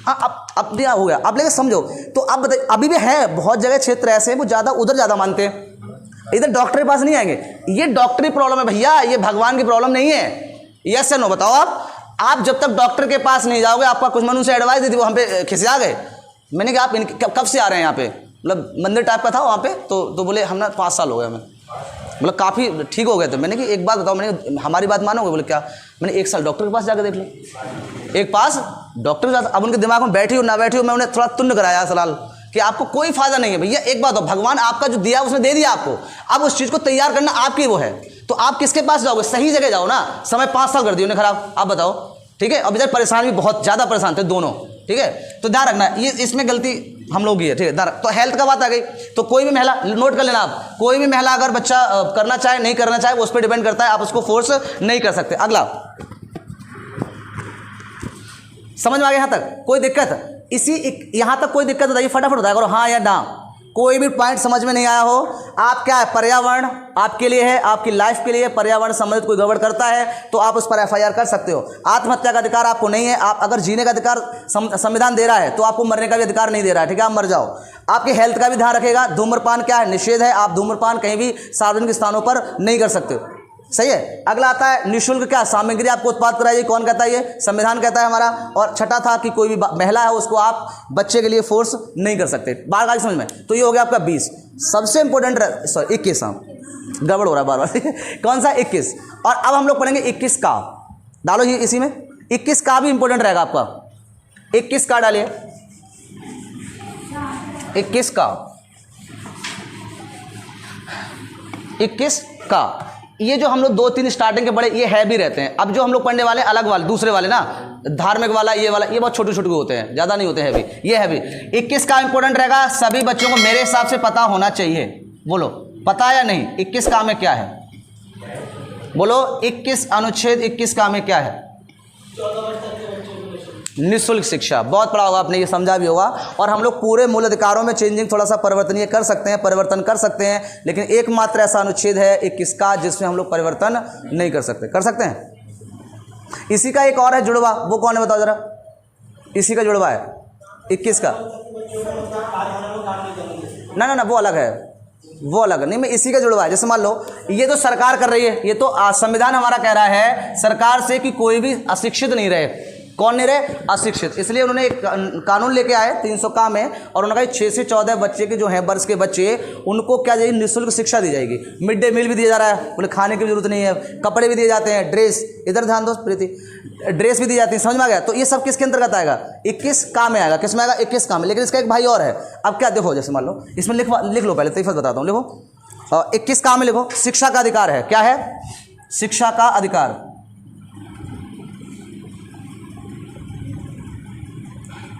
हाँ, अब दिया हो गया, अब लेकिन समझो। तो अब बताइए, अभी भी है बहुत जगह क्षेत्र ऐसे हैं वो ज़्यादा उधर ज़्यादा मानते हैं, इधर डॉक्टर के पास नहीं आएंगे। ये डॉक्टरी प्रॉब्लम है भैया, ये भगवान की प्रॉब्लम नहीं है। यस या नो बताओ आप जब तक डॉक्टर के पास नहीं जाओगे, आपका कुछ मनु से एडवाइस दी थी, वो हम पे खिसिया गए। मैंने कहा आप कब से आ रहे हैं यहाँ पे? मतलब मंदिर टाइप का था वहाँ पे, तो बोले हम ना 5 साल हो गए हमें, मतलब काफ़ी ठीक हो गए थे। मैंने कि एक बात बताओ, मैंने हमारी बात मानोगे? बोले क्या? मैंने 1 साल डॉक्टर के पास जाकर देख लो, एक पास डॉक्टर के साथ। अब उनके दिमाग में बैठी हो ना बैठी हो, मैं उन्हें थोड़ा तुन्न कराया सलाल कि आपको कोई फायदा नहीं है भैया। एक बात हो, भगवान आपका जो दिया उसने दे दिया आपको, अब उस चीज़ को तैयार करना आपकी वो है, तो आप किसके पास जाओगे? सही जगह जाओ ना। समय 5 साल कर दिया उन्हें खराब, आप बताओ, ठीक है। अब इधर परेशान भी बहुत ज़्यादा परेशान थे दोनों, ठीक है। तो ध्यान रखना, ये इसमें गलती हम लोग की है, ठीक है। तो हेल्थ का बात आ गई, तो कोई भी महिला, नोट कर लेना आप, कोई भी महिला अगर बच्चा करना चाहे नहीं करना चाहे, वो उस पर डिपेंड करता है, आप उसको फोर्स नहीं कर सकते। अगला, समझ में आ गया यहाँ तक? कोई दिक्कत? यहाँ तक कोई दिक्कत बताइए, फटाफट बताया करो हाँ या ना। कोई भी पॉइंट समझ में नहीं आया हो, आप क्या है, पर्यावरण आपके लिए है, आपकी लाइफ के लिए, पर्यावरण संबंधित कोई गड़बड़ करता है तो आप उस पर FIR कर सकते हो। आत्महत्या का अधिकार आपको नहीं है, आप अगर जीने का अधिकार संविधान दे रहा है तो आपको मरने का भी अधिकार नहीं दे रहा है, ठीक है, आप मर जाओ। आपके हेल्थ का भी ध्यान रखेगा। धूम्रपान क्या है? निषेध है, आप धूम्रपान कहीं भी सार्वजनिक स्थानों पर नहीं कर सकते हो, सही है। अगला आता है निःशुल्क क्या सामग्री आपको उत्पाद कराइए, कौन कहता है? ये संविधान कहता है हमारा। और छठा था कि कोई भी महिला है उसको आप बच्चे के लिए फोर्स नहीं कर सकते। बार बार समझ में, तो ये हो गया आपका 20। सबसे इंपॉर्टेंट 21, हाँ गड़बड़ हो रहा है बार बार। कौन सा? 21। और अब हम लोग पढ़ेंगे 21 का, डालो ये इसी में, 21 का भी इंपॉर्टेंट रहेगा आपका। 21 का डालिए, 21 का, 21 का। ये जो हम लोग 2-3 स्टार्टिंग के बड़े ये है भी रहते हैं। अब जो हम लोग पढ़ने वाले अलग वाले, दूसरे वाले ना, धार्मिक वाला, ये वाला, ये बहुत छोटे छोटे होते हैं, ज़्यादा नहीं होते हैं हैवी, ये हैवी। 21 का इंपॉर्टेंट रहेगा, सभी बच्चों को मेरे हिसाब से पता होना चाहिए। बोलो पता या नहीं? 21 का में क्या है? बोलो 21 अनुच्छेद 21 का में क्या है? निःशुल्क शिक्षा। बहुत पढ़ा होगा आपने, ये समझा भी होगा। और हम लोग पूरे मूल अधिकारों में चेंजिंग थोड़ा सा परिवर्तनीय कर सकते हैं, परिवर्तन कर सकते हैं, लेकिन एकमात्र ऐसा अनुच्छेद है 21 का जिसमें हम लोग परिवर्तन नहीं कर सकते। कर सकते हैं? इसी का एक और है जुड़वा, वो कौन है बताओ जरा? इसी का जुड़वा है 21 का। ना ना वो अलग है, वो अलग नहीं, मैं इसी का जुड़वा है। जैसे मान लो ये तो सरकार कर रही है, ये तो संविधान हमारा कह रहा है सरकार से कि कोई भी अशिक्षित नहीं रहे, कौन नहीं रहे? अशिक्षित। इसलिए उन्होंने एक कानून लेके आए 300 का में, और उन्होंने कहा 6 से 14 बच्चे के जो हैं वर्ष के बच्चे, उनको क्या जाएगी? निःशुल्क शिक्षा दी जाएगी। मिड डे मील भी दिया जा रहा है, बोले खाने की जरूरत नहीं है, कपड़े भी दिए जाते हैं, ड्रेस, इधर ध्यान दो प्रीति, ड्रेस भी दी जाती है, समझ में आ गया? तो ये सब किसके अंतर्गत आएगा? 21 का में आएगा। किस में आएगा? 21 का में। लेकिन इसका एक भाई और है। अब क्या देखो, जैसे मान लो इसमें लिख लो, पहले तरीफत बताता हूँ, लिखो 21 का में लिखो, शिक्षा का अधिकार है। क्या है? शिक्षा का अधिकार।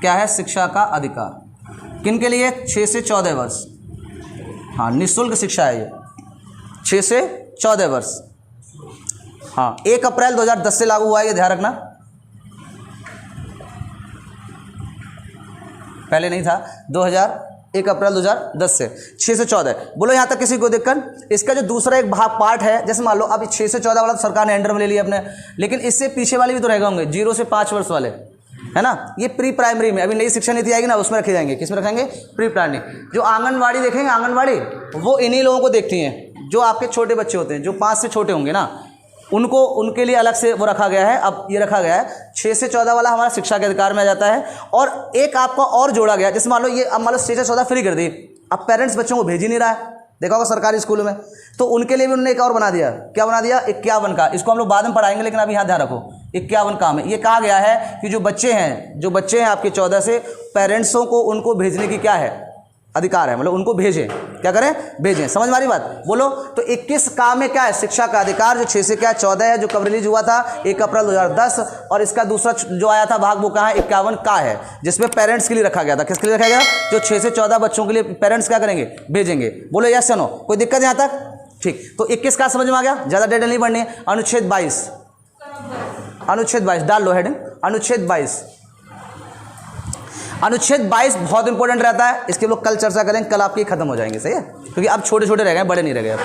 क्या है? शिक्षा का अधिकार। किन के लिए? 6 से 14 वर्ष। हाँ, निःशुल्क शिक्षा है ये, 6 से 14 वर्ष। हाँ, 1 अप्रैल 2010 से लागू हुआ है, ये ध्यान रखना, पहले नहीं था। 1 अप्रैल 2010 से 6 से 14। बोलो यहाँ तक किसी को दिक्कत? इसका जो दूसरा एक भाग पार्ट है, जैसे मान लो अब 6 से 14 वाला तो सरकार ने अंडर में ले लिया अपने, लेकिन इससे पीछे वाले भी तो रह होंगे, 0 से 5 वर्ष वाले, है ना? ये प्री प्राइमरी में, अभी नई शिक्षा नीति आएगी ना, उसमें रखे जाएंगे। किसमें रखेंगे? Pre primary. जो आंगनवाड़ी देखेंगे, आंगनवाड़ी वो इन्हीं लोगों को देखती हैं, जो आपके छोटे बच्चे होते हैं, जो 5 से छोटे होंगे ना, उनको, उनके लिए अलग से वो रखा गया है। अब ये रखा गया है 6 से 14 वाला हमारा शिक्षा के अधिकार में आ जाता है। और एक आपका और जोड़ा गया, जैसे मान लो ये, अब मान लो 6 से 14 फ्री कर दी, अब पेरेंट्स बच्चों को भेज ही नहीं रहा है, देखा होगा सरकारी स्कूलों में, तो उनके लिए भी उन्होंने एक और बना दिया। क्या बना दिया? 51 का। इसको हम लोग बाद में पढ़ाएंगे, लेकिन अभी यहाँ ध्यान रखो, 51 का में ये कहा गया है कि जो बच्चे हैं आपके 14 से, पेरेंट्सों को उनको भेजने की क्या है? अधिकार है, मतलब उनको भेजें। क्या करें? भेजें। समझ में आ रही बात? बोलो। तो 21 का में क्या है? शिक्षा का अधिकार, जो 6 से क्या 14 है, जो कब रिलीज हुआ था? 1 अप्रैल 2010। और इसका दूसरा जो आया था भाग, वो कहाँ है? 51 का है, जिसमें पेरेंट्स के लिए रखा गया था। किसके लिए रखा गया? जो 6 से 14 बच्चों के लिए पेरेंट्स क्या करेंगे? भेजेंगे। बोलो यस या नो? कोई दिक्कत यहाँ तक? ठीक। तो 21 का समझ में आ गया, ज़्यादा डिटेल नहीं पढ़नी है। अनुच्छेद 22, अनुच्छेद 22 डाल लो हेडिंग, अनुच्छेद 22। अनुच्छेद 22 बहुत इंपॉर्टेंट रहता है, इसके लोग कल चर्चा करेंगे, कल आपकी खत्म हो जाएंगे, सही है? क्योंकि अब छोटे छोटे रह गए, बड़े नहीं रह गए।